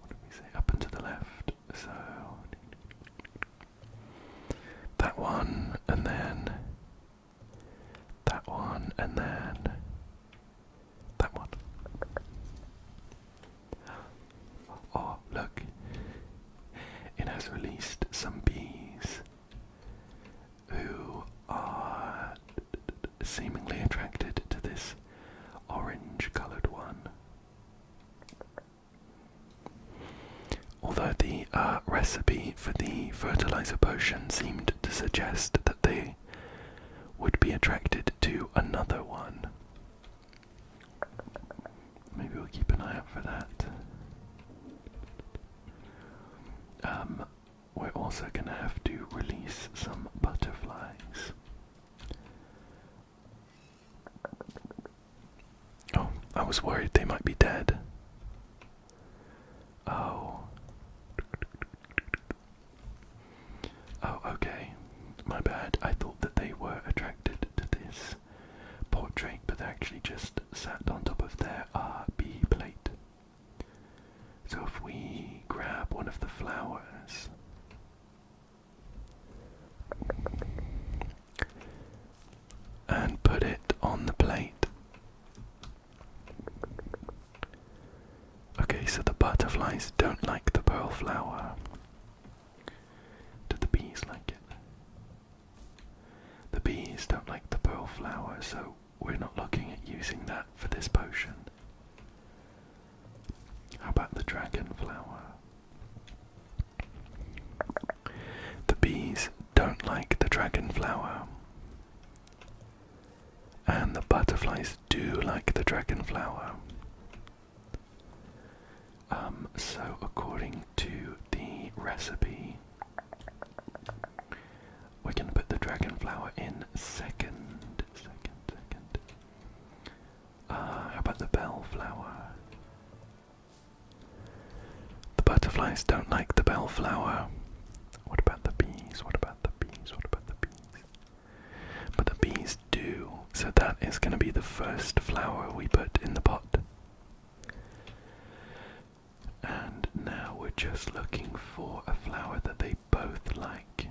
what did we say? Up and to the left. So that one, and then that one, and then that one. Oh, look. It has released some bees who are seemingly attracted to this orange coloured one. Although the recipe for the fertilizer potion seemed to suggest that they would be attracted to another one. Maybe we'll keep an eye out for that. We're also going to have to release some butterflies. Oh, I was worried they might be dead. Oh. Oh, okay. My bad. I thought that they were attracted to this portrait, but they actually just sat on top of their bee plate. So if we grab one of the flowers and put it on the plate. Okay, so the butterflies don't like the pearl flower. Do the bees like it? The bees don't like the pearl flower, so we're not looking at using that for this potion. How about the dragon flower? The bees don't like the dragon flower. And the butterflies do like the dragon flower. So according to the recipe, we're going to put the dragon flower in second. How about the bell flower? The butterflies don't like the bell flower. What about the bees? What about the bees? What about the bees? But the bees do, so that is going to be the first flower we put in the pot. And now we're just looking for a flower that they both like.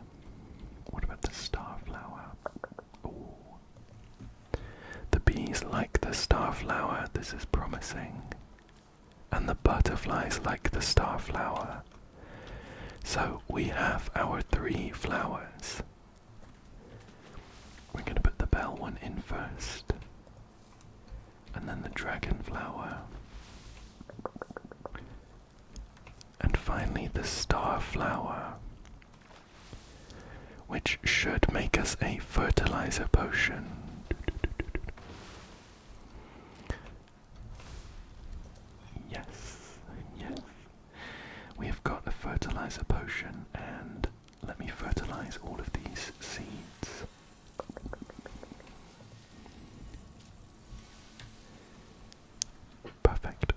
What about the star flower? Ooh. The bees like the star flower, this is promising. And the butterflies like the star flower. So we have our 3 flowers. We're going to put the bell one in first, and then the dragon flower, and finally the star flower, which should make us a fertilizer potion. Yes, yes. We have got a fertilizer potion, and let me fertilize all of these seeds. Perfect.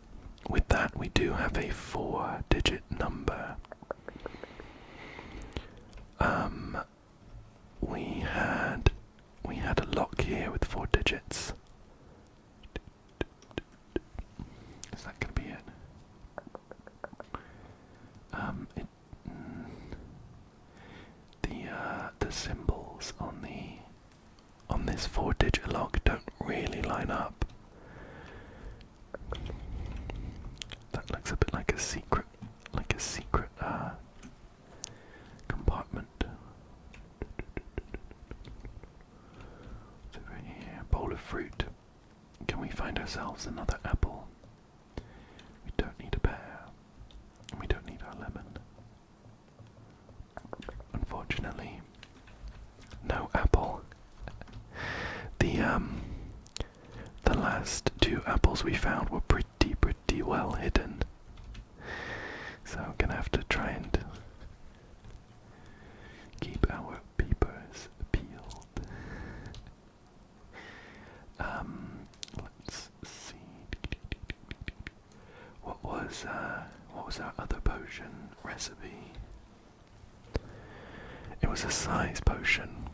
With that, we do have a 4-digit number. We had a lock here with 4 digits. line up. That looks a bit like a secret compartment. What's over here? Bowl of fruit. Can we find ourselves another apple? We don't need a pear. And we don't need our lemon. Unfortunately, no apple. The last two apples we found were pretty well hidden. So I'm gonna have to try and keep our peepers peeled. Let's see. What was our other potion recipe? It was a size potion.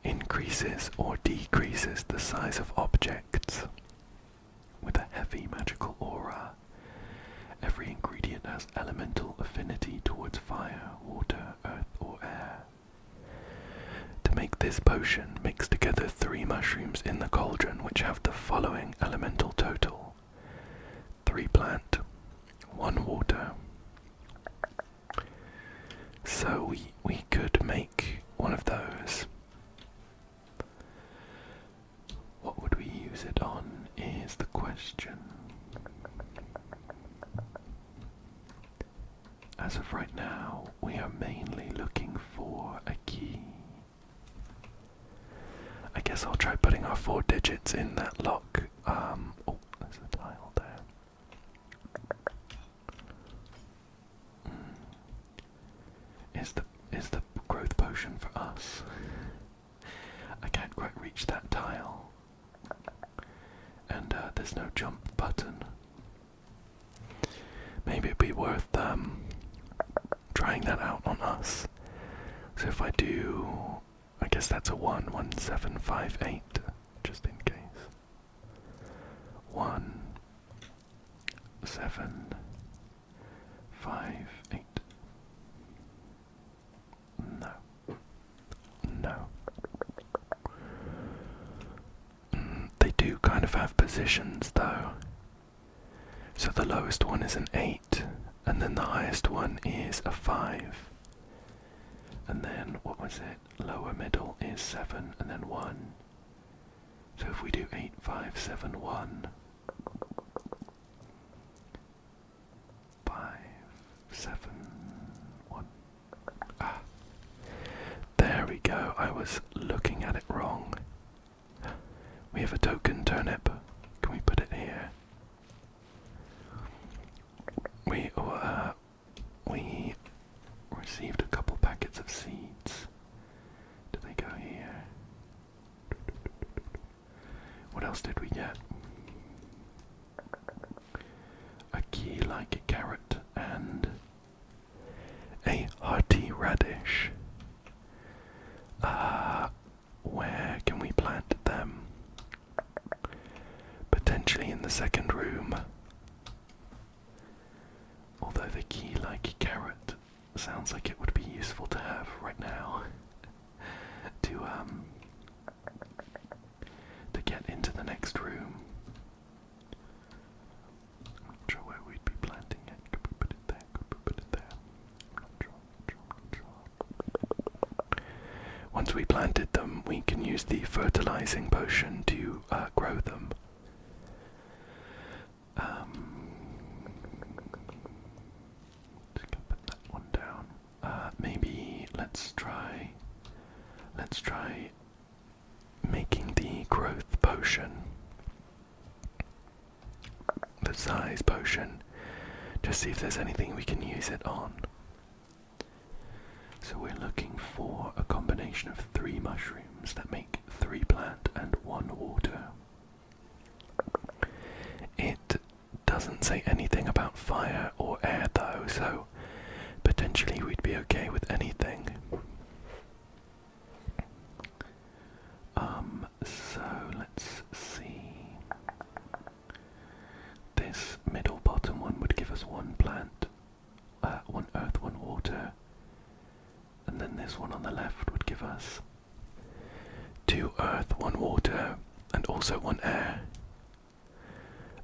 Increases or decreases the size of objects with a heavy magical aura. Every ingredient has elemental affinity towards fire, water, earth, or air. To make this potion, mix together 3 mushrooms in the cauldron which have the following elemental total: 3 plant, 1 water. So we could make one of those. What would we use it on is the question. As of right now, we are mainly looking for a key. I guess I'll try putting our 4 digits in that lock. Oh, there's a tile there. Is the growth potion for us? I can't quite reach that tile. And there's no jump button. Maybe it'd be worth trying that out on us. So if I do, I guess that's a 11758, just in case. 11758. No. They do kind of have positions though. So the lowest one is an 8, and then the highest one is a 5. And then, what was it? Lower middle is 7, and then 1. So if we do 8, 5, 7, 1. 5, 7, 1. Ah. There we go. I was looking at it wrong. We have a token turnip. Can we put it here? We received a couple packets of seeds. Do they go here? What else did we get? A key like a carrot and a hearty radish. Where can we plant them? Potentially in the second room. Although the key like carrot sounds like it would be useful to have right now to get into the next room. I'm not sure where we'd be planting it. Could we put it there? Could we put it there? I'm not sure. Once we planted them, we can use the fertilizing potion to grow them. Just gonna put that one down. Maybe let's try making the growth potion, the size potion, just see if there's anything we can use it on. So we're looking for a combination of 3 mushrooms that make 3 plant and 1 water. It doesn't say anything about fire or air though, so potentially we'd be okay with anything. So let's see. This middle bottom one would give us 1 plant, 1 earth, 1 water, and then this one on the left would give us 2 earth, 1 water, and also 1 air.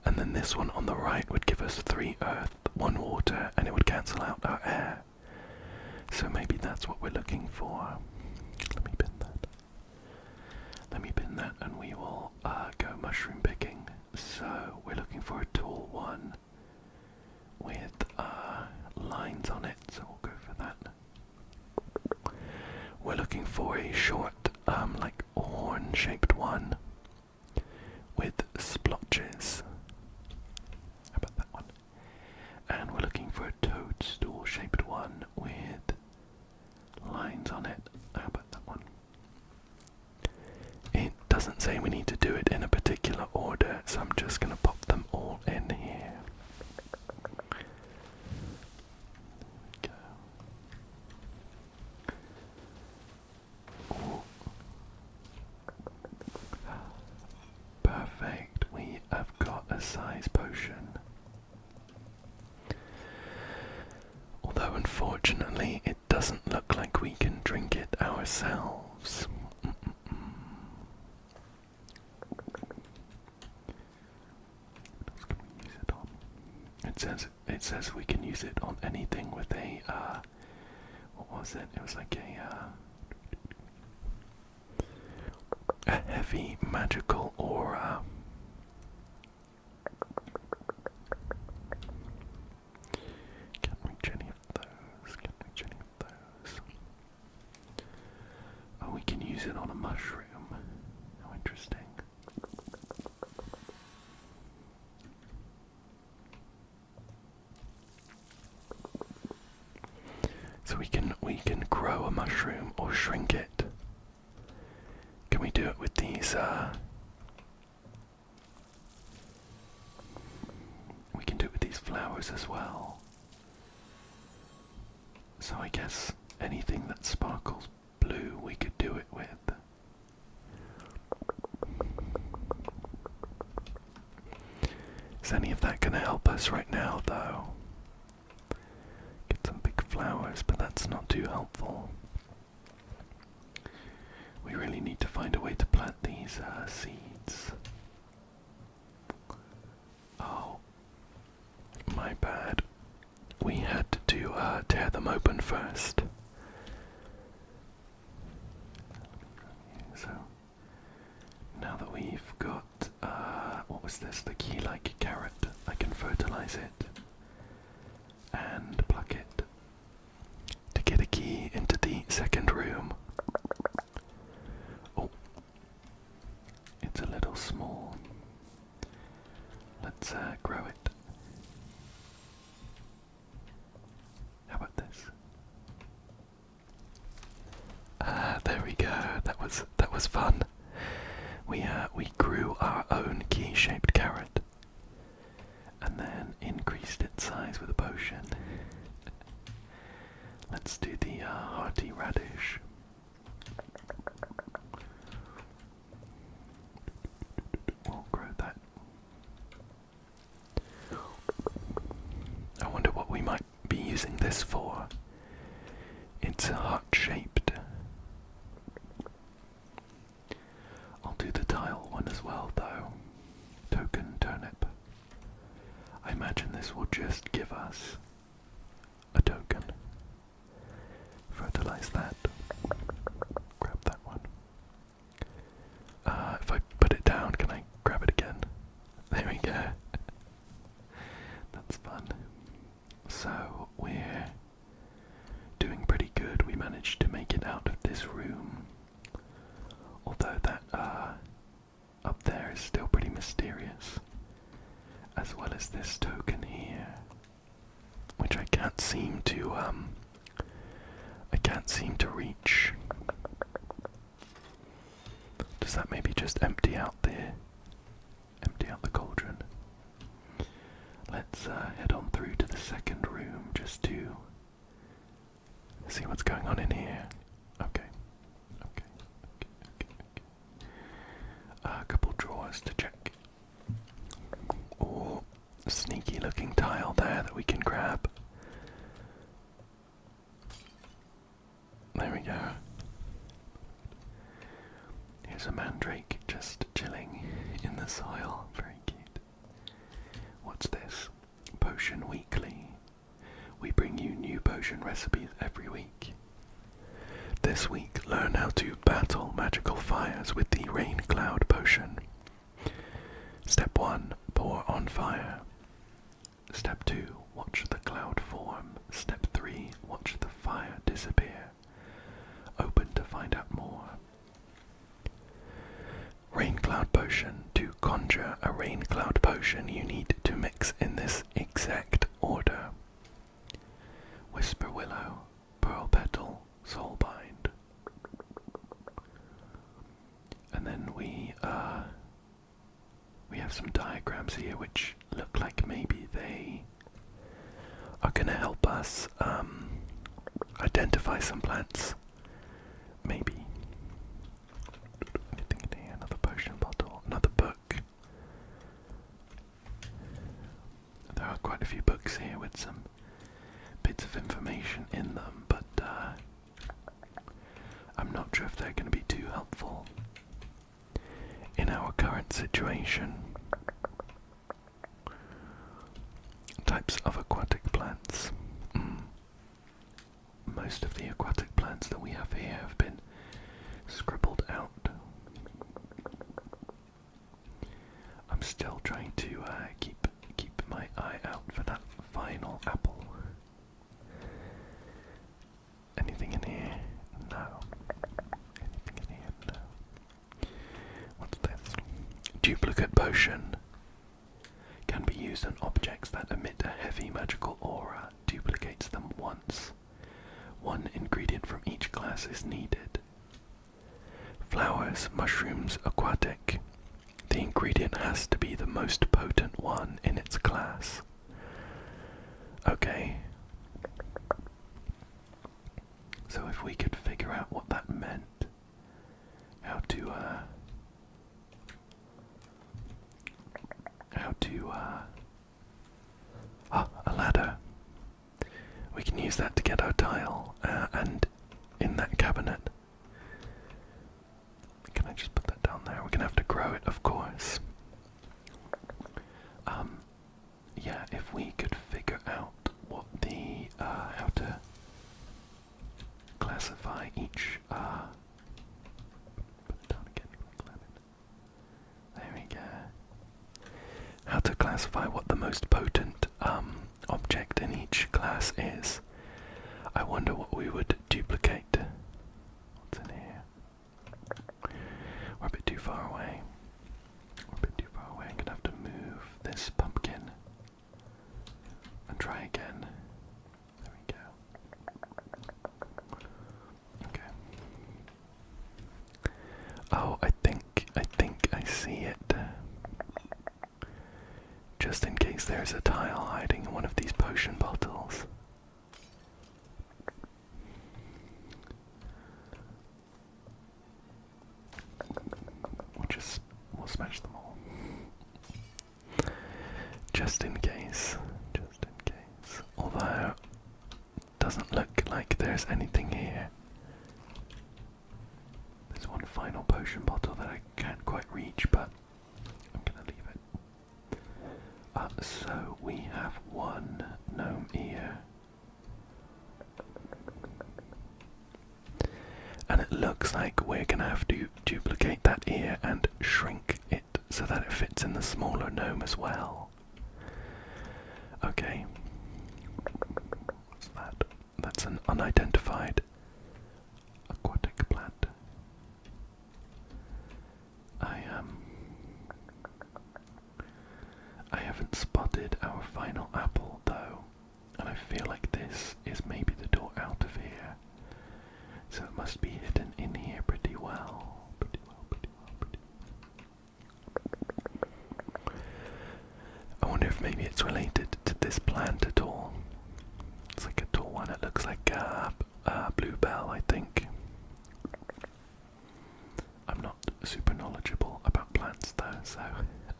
And then this one on the right would give us 3 earth, 1 water, and it would cancel out our air. So maybe that's what we're looking for. Let me pin that. Let me pin that, and we will go mushroom picking. So we're looking for a tall one with lines on it, so we'll go for that. We're looking for a short, like horn-shaped one with splotches. How about that one? And we're looking for a toadstool-shaped one with lines on it. How about that one? It doesn't say we need to do it in a particular order, so I'm just going to pop them all in here. Perfect, we have got a size potion. Although unfortunately it doesn't look like we can drink it ourselves. It says we can use it on anything with a what was it? It was like a heavy magical aura. Can't reach any of those. Can't reach any of those. Oh, we can use it on a mushroom. How interesting. So we can grow a mushroom or shrink it. Can we do it with these we can do it with these flowers as well. So I guess anything that sparkles blue we could do it with. Is any of that gonna help us right now though? Get some big flowers, but that's not too helpful. We really need to find a way to plant these seeds. Oh, my bad. We had to tear them open first. So, now that we've got, what was this? The key-like carrot. I can fertilize it and pluck it to get a key into the second room. Oh, it's a little small. Let's grow it. How about this? There we go. That was fun. We grew our own key-shaped carrot, and then increased its size with a potion. Let's do the hearty radish. We'll grow that. I wonder what we might be using this for. It's heart-shaped. I'll do the tile one as well though. Token turnip. I imagine this will just give us a token. Fertilize that. Grab that one. If I put it down, can I grab it again? There we go. That's fun. So we're doing pretty good. We managed to make it out of this room. Although that up there is still pretty mysterious. As well as this token here. Which I can't seem to reach. Does that maybe just empty out the cauldron? Let's head on through to the second room just to see what's going on in here. Okay. A couple drawers to check. Oh, a sneaky looking tile there that we can grab. There we go. Here's there's a mandrake just chilling in the soil. Very cute. What's this? Potion Weekly. We bring you new potion recipes every week. This week, learn how to battle magical fires with the Rain Cloud Potion. Step 1. Pour on fire. Step 2. Watch the cloud form. Step 3. Watch the fire disappear. Open to find out more. Rain Cloud Potion. To conjure a Rain Cloud Potion, you need to mix in this exact order. Whisper Willow, Pearl Petal, Soulbind. And then we have some diagrams here which look like maybe they are going to help us identify some plants. Maybe. Another potion bottle, another book. There are quite a few books here with some bits of information in them, but I'm not sure if they're going to be too helpful in our current situation. Types of aquatic plants. Most of the aquatic plants that we have here have been scribbled out. I'm still trying to keep my eye out for that final apple. Anything in here? No. Anything in here? No. What's this? Duplicate potion. Can be used on objects that emit a heavy magical aura. Duplicates them once. One ingredient from each class is needed. Flowers, mushrooms, aquatic. The ingredient has to be the most potent one in its class. Okay. So if we could figure out what that meant, how to a ladder. We can use that to get our tile, and in that cabinet. Can I just put that down there? We're gonna have to grow it, of course. Yeah, if we could figure out what the, how to classify each, put it down again, there we go. How to classify what the most potent, object in each class is. I wonder what we would duplicate. What's in here? We're a bit too far away. I'm gonna have to move this pumpkin and try again. There we go. Okay. Oh, I think I see it. Just in case there's a tile hiding in one of these potion bottles. We'll smash them all. Just in case. Although, doesn't look like there's anything here. There's one final potion bottle that I can't quite reach, but I'm gonna leave it. So we have one gnome ear. And it looks like we're gonna have to duplicate that ear and shrink it so that it fits in the smaller gnome as well. Okay. What's that? That's an unidentified aquatic plant. I haven't spotted our final apple though, and I feel like this is maybe the door out of here. So it must be hidden in here pretty well. I wonder if maybe it's related to this plant at all. It's like a tall one. It looks like a bluebell, I think. I'm not super knowledgeable about plants though, so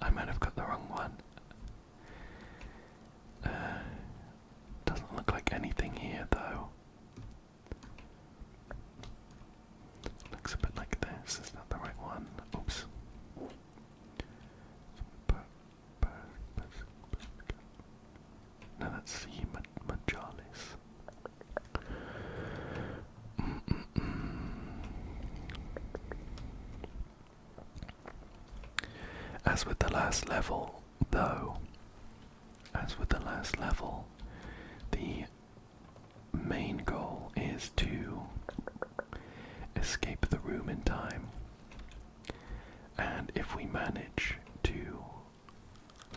I might have got the wrong one. Doesn't look like anything here though. Looks a bit like this. Is that the right one? As with the last level, though, the main goal is to escape the room in time. And if we manage to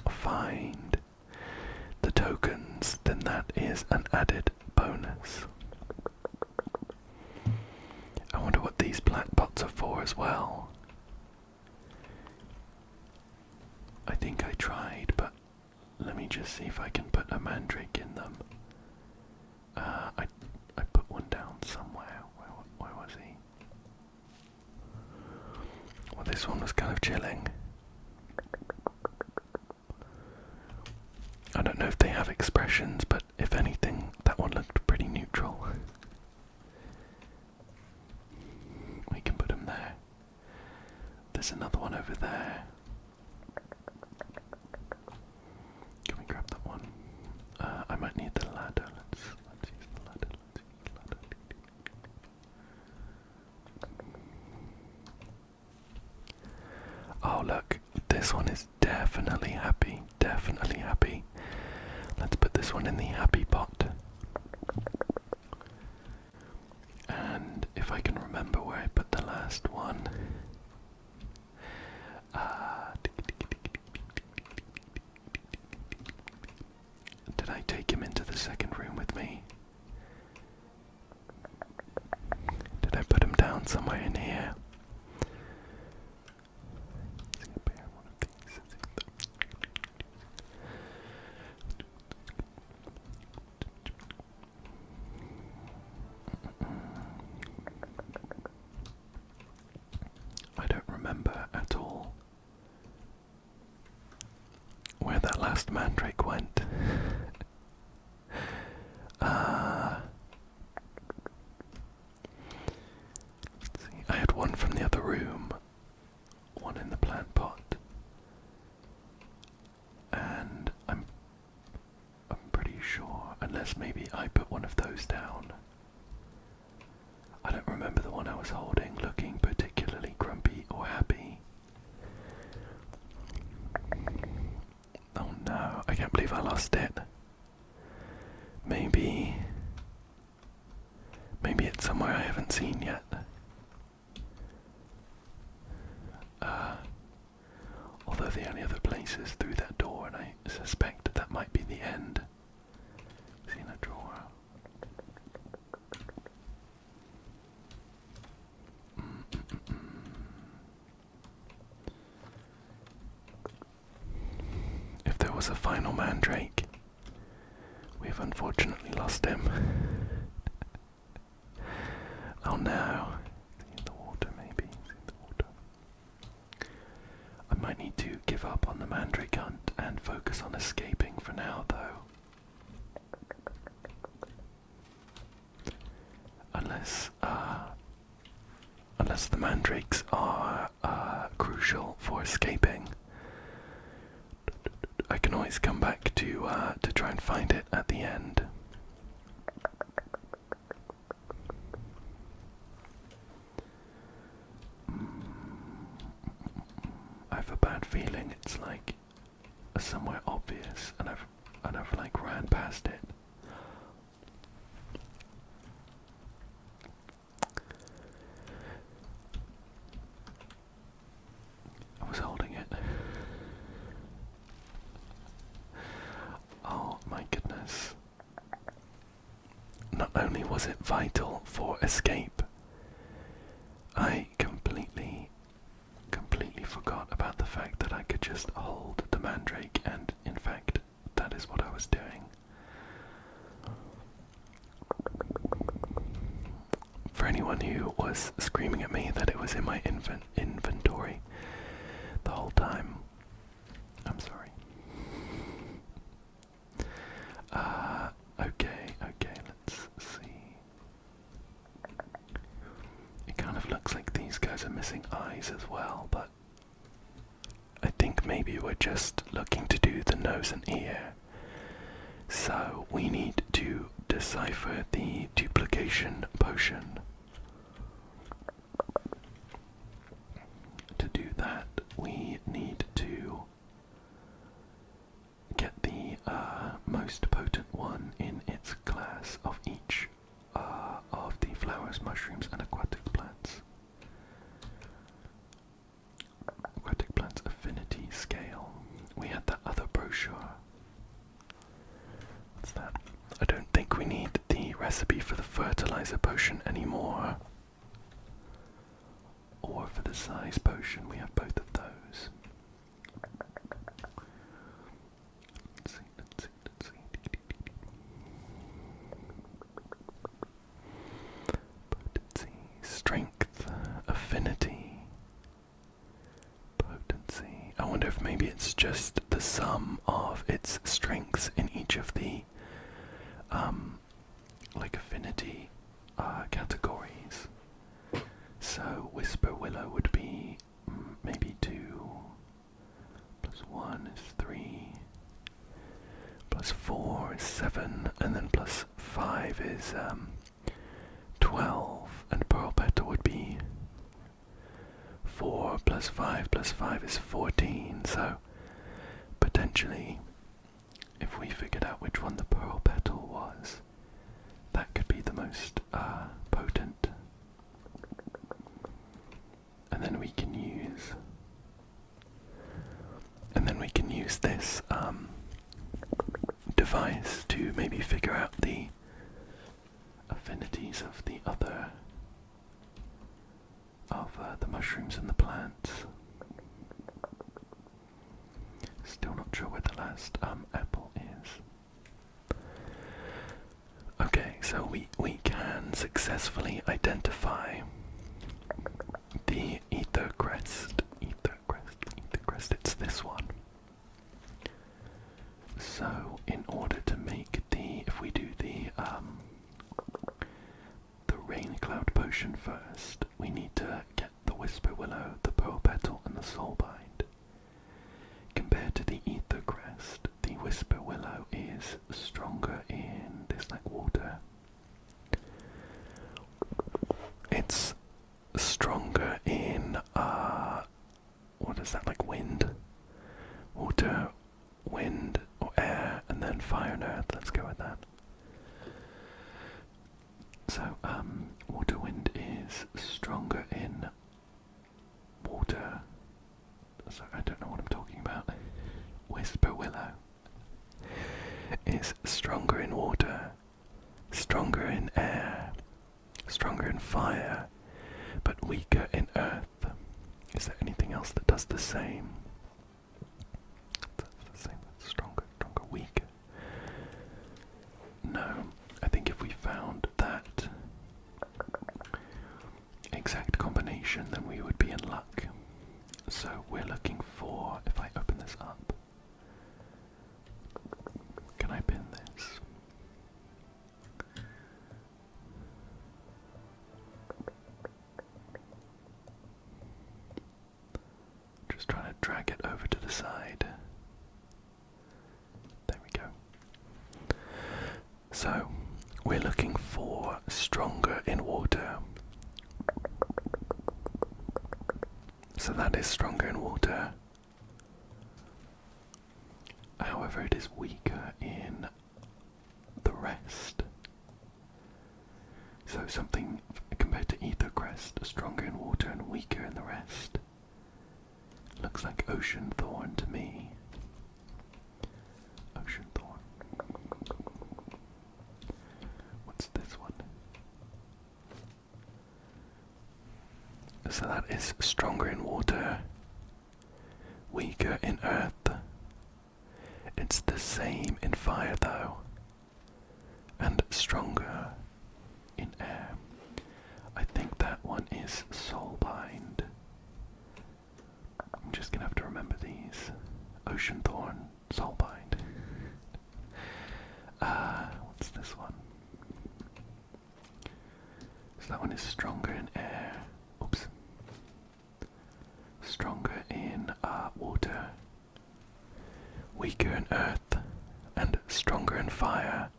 find the tokens, then that is an added bonus. I wonder what these plant pots are for as well. I think I tried, but let me just see if I can put a mandrake in them. I put one down somewhere. Where was he? Well, this one was kind of chilling. I don't know if they have expressions, but if anything, that one looked pretty neutral. We can put him there. There's another one over there. Can we grab that one? I might need the ladder. Let's use the ladder. Oh look, this one is definitely happy. Definitely happy. Let's put this one in the happy pot. And if I can remember where I put the last one. Did I take him into the second room with me? Did I put him down somewhere in here? I don't remember at all where that last mandrake went. Let's see. I had one from the other room, one in the plant pot, and I'm pretty sure, unless maybe I put one of those down. I don't remember the one I was holding looking particularly grumpy or happy. Oh no, I can't believe I lost it. Maybe it's somewhere I haven't seen yet. Although the only other place is through that door, and I suspect that might be the end. It's in a drawer. If there was a final mandrake, we've unfortunately lost him. Oh no. In the water, maybe. In the water. I might need to give up on the mandrake hunt and focus on escaping for now, though. Unless the mandrakes are crucial for escaping. I can always come back to try and find it at the end. I have a bad feeling it's like somewhere obvious, and I've like ran past it. I was holding it. Oh my goodness. Not only was it vital for escape, I completely forgot about the fact that I could just hold the mandrake, and in fact, that is what I was doing. For anyone who was screaming at me that it was in my inventory the whole time, I'm sorry. Okay, let's see. It kind of looks like these guys are missing eyes as well, but I think maybe we're just looking to do the nose and ear. So we need to decipher the duplication potion. To do that, we need to stabilizer potion anymore. Or for the size potion, we have both of those. Let's see. Potency, strength, affinity, potency. I wonder if maybe it's just the sum of its strengths in each of the like affinity categories. So Whisper Willow would be maybe 2 plus 1 is 3 plus 4 is 7, and then plus 5 is 12, and Pearl Petal would be 4 plus 5 plus 5 is 14, so potentially if we figured out which one the Pearl Petal was, that could be the most potent. And then we can use this device to maybe figure out the affinities of the other the mushrooms and the plants. Still not sure where the last apple is. Okay, so we can successfully identify the ether crest, it's this one. So in order to make if we do the rain cloud potion first, we need to get the Whisper Willow, the Pearl Petal, and the Soulbind. Compared to the ether crest, the Whisper Willow is stronger in this like water. It's stronger in what is that, like wind? Water, wind, or air, and then fire and earth. Let's go with that. So, water wind is stronger in water. So I don't know what I'm talking about. Whisper Willow is stronger in water, stronger in air, stronger in fire, but weaker in earth. Is there anything else that does the same? That's the same, stronger, weaker. No, I think if we found that exact combination, then we would be in luck. So we're looking for, if I open this up, can I pin this? Just trying to drag it over to the side. There we go. So, we're looking for stronger in water. So that is stronger in water. However, it is weaker in the rest. So something compared to Ether Crest, stronger in water and weaker in the rest. Looks like Ocean Thorn to me. Ocean Thorn. What's this one? So that is stronger in water, weaker in earth. It's the same in fire though, and stronger in air. I think that one is Soulbind. I'm just gonna have to remember these. Ocean Thorn, Soulbind. What's this one? So that one is stronger in air. Oops. Stronger in water, weaker in earth, and stronger in fire.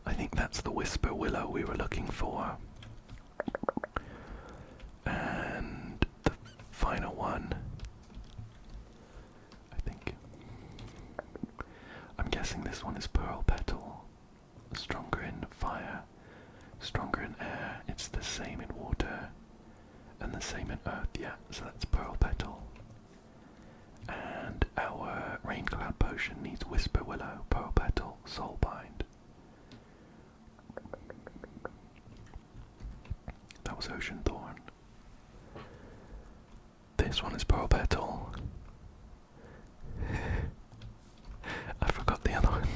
I think that's the Whisper Willow we were looking for. And the final one, I think, I'm guessing this one is Pearl Petal. Stronger in fire, stronger in air, it's the same in water, and the same in earth, yeah, so that's Pearl Petal. And our Rain Cloud Potion needs Whisper Willow, Pearl Petal, Soulbind. This one is Pearl Petal. I forgot the other one.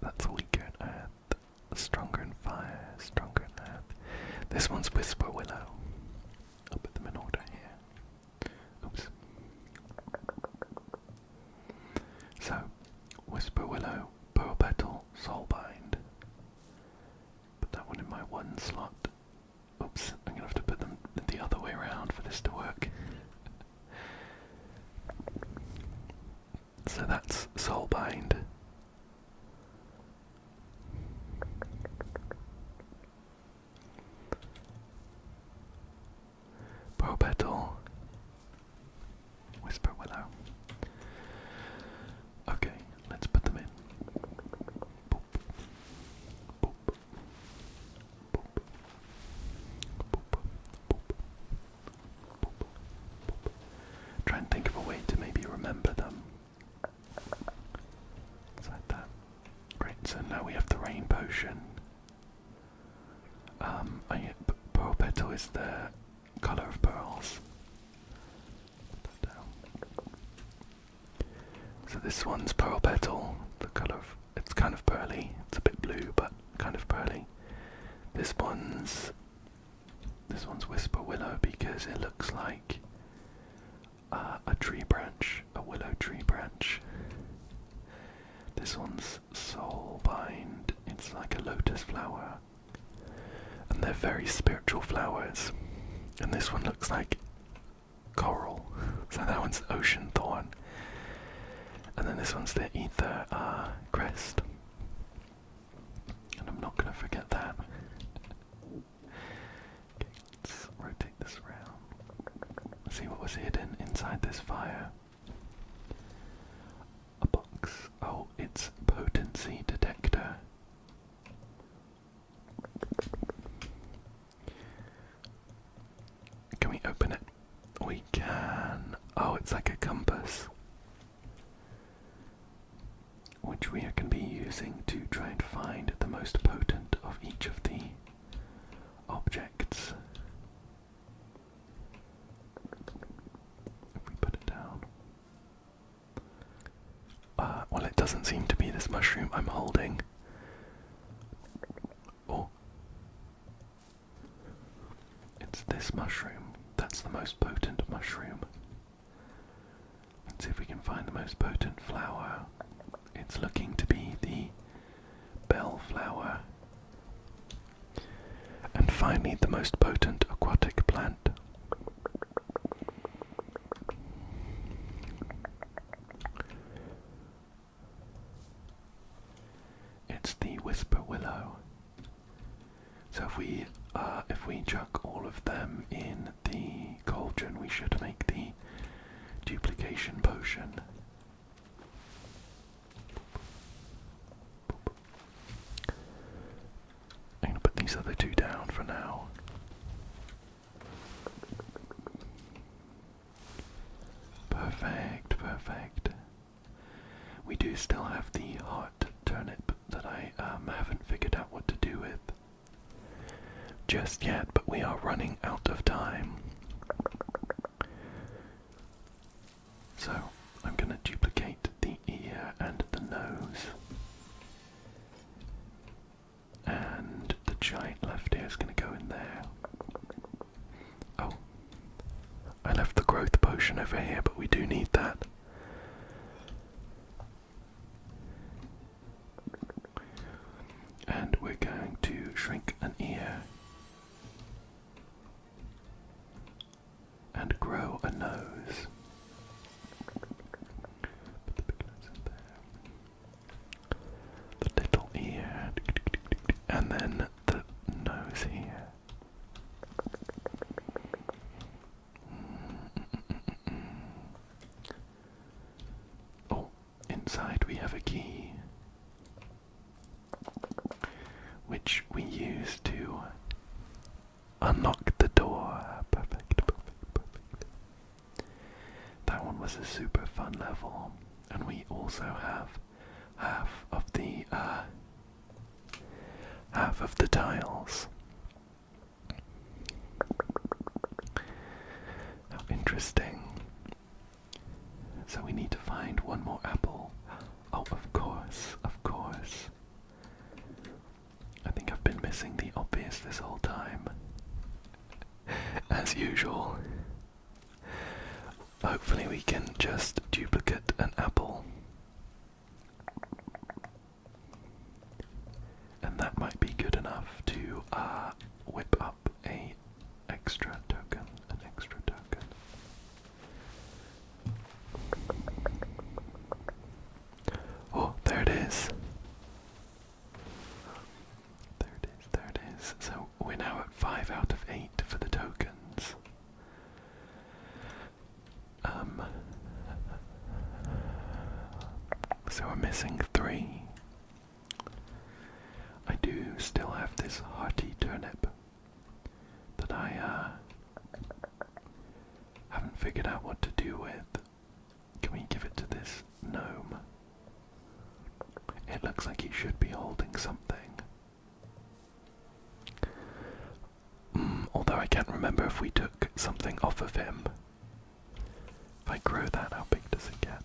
That's weaker in earth, stronger in fire, stronger in earth. This one's Whisper Willow. I'll put them in order here. Oops. So, Whisper Willow, Pearl Petal, Soulbind. Put that one in my one slot. Oops, I'm gonna have to put them the other way around for this to work. So that's Soulbind. Pearl Petal. Whisper Willow. Okay, let's put them in. Boop. Boop. Boop. Boop. Boop. Boop. Try and think of a way to maybe remember them. It's like that. Great, so now we have the rain potion. Pearl Petal is the colour of pearls. Put that down. So this one's Pearl Petal, the colour of, it's kind of pearly, it's a bit blue but kind of pearly. This one's Whisper Willow because it looks like a tree branch, a willow tree branch. This one's Soulbind, it's like a lotus flower. And they're very spiritual flowers. And this one looks like coral. So that one's Ocean Thorn. And then this one's the Ether Crest. And I'm not going to forget that. Okay, let's rotate this around. Let's see what was hidden inside this fire. A box. Oh, it's potency detector. Can we open it? We can. Oh, it's like a compass, which we are going to be using to try and find the most potent of each of the objects. If we put it down. Well, it doesn't seem to be this mushroom I'm holding. Oh. It's this mushroom. That's the most potent mushroom. Let's see if we can find the most potent flower. It's looking to be the bellflower. And finally, the most potent aquatic plant. It's the Whisper Willow. So if we chuck all of them in the cauldron, we should make the duplication potion. I'm gonna put these other two down for now. Perfect, perfect. We do still have the hot turnip that I haven't figured out what to do with just yet, but we are running out of time. So I'm going to duplicate the ear and the nose. And the giant left ear is going to go in there. Oh, I left the growth potion over here, but we do need that. And we're going to shrink an ear and grow a nose. Put the big nose in there. The little ear. And then the nose here. Oh, inside we have a key, which we use to unlock the door. Perfect, perfect, perfect. That one was a super fun level, and we also have half of the tiles. interesting. So we need to find one more apple. Oh, of course, of course. I think I've been missing the obvious this whole time. As usual. Hopefully we can just duplicate an apple. And that might be good enough to whip up an extra token. Oh, there it is. There it is. So we're now at 5 out of 8 for the tokens. So we're missing 3. I do still have this hearty turnip that I haven't figured out what to do with. Can we give it to this gnome? It looks like he should be holding something. Although I can't remember if we took something off of him. If I grow that, how big does it get?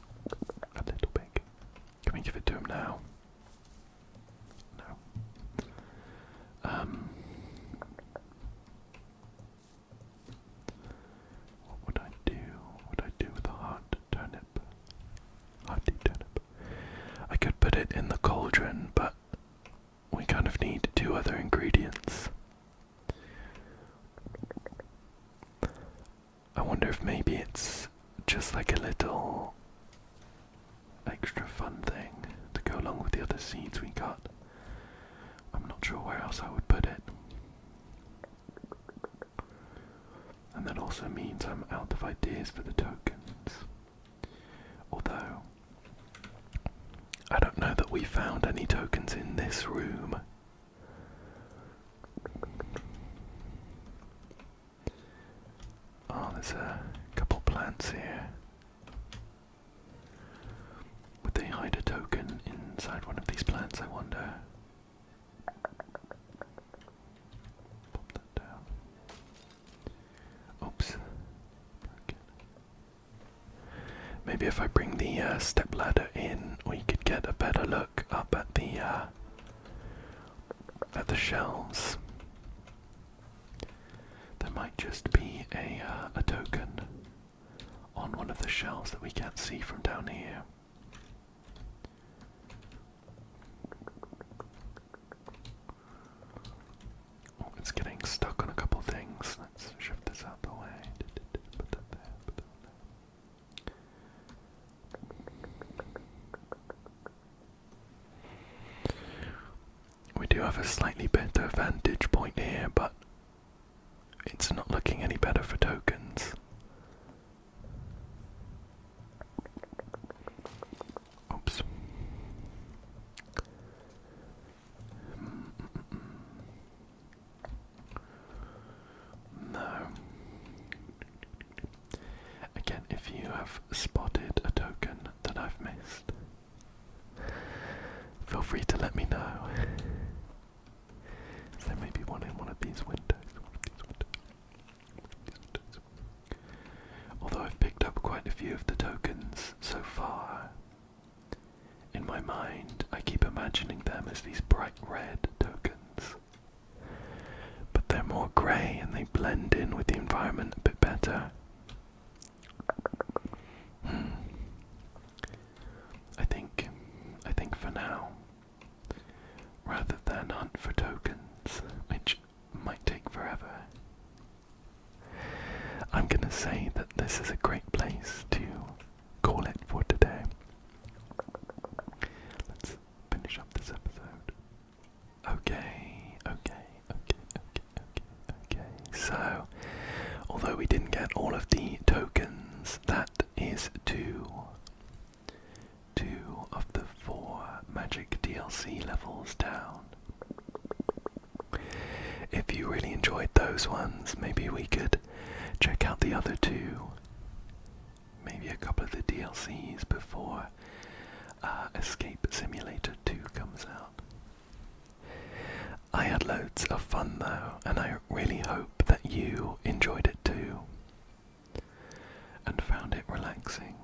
A little big. Can we give it to him now? No. What would I do? What would I do with a hearty turnip? I could put it in the cauldron, but we kind of need 2 other ingredients. I wonder if maybe it's just like a little extra fun thing to go along with the other seeds we got. I'm not sure where else I would put it. And that also means I'm out of ideas for the tokens. Although, I don't know that we found any tokens in this room. Oh, there's a couple plants here. Would they hide a token inside one of these plants, I wonder? Pop that down. Oops. Broken. Maybe if I bring the step ladder in, we could get a better look up at the shelves. There might just be a token on one of the shelves that we can't see from down here. Oh, it's getting stuck on a couple things. Let's shift this out the way. Put that there, put that there. We do have a slightly better vantage point here, but it's not looking any better for tokens. Oops. No. Again, if you have spotted a token that I've missed, feel free to let me know. There may be one in one of these windows. Although I've picked up quite a few of the tokens so far, in my mind I keep imagining them as these bright red tokens. But they're more grey and they blend in with the environment a bit better. I think for now, rather than hunt for tokens, which might take forever, I'm gonna say that this is a great place to call it for today. Let's finish up this episode. Okay. So, although we didn't get all of the tokens, that is two of the 4 magic DLC levels down. If you really enjoyed those ones, maybe we could check out the other 2. Maybe a couple of the DLCs before Escape Simulator 2 comes out. I had loads of fun though, and I really hope that you enjoyed it too. relaxing.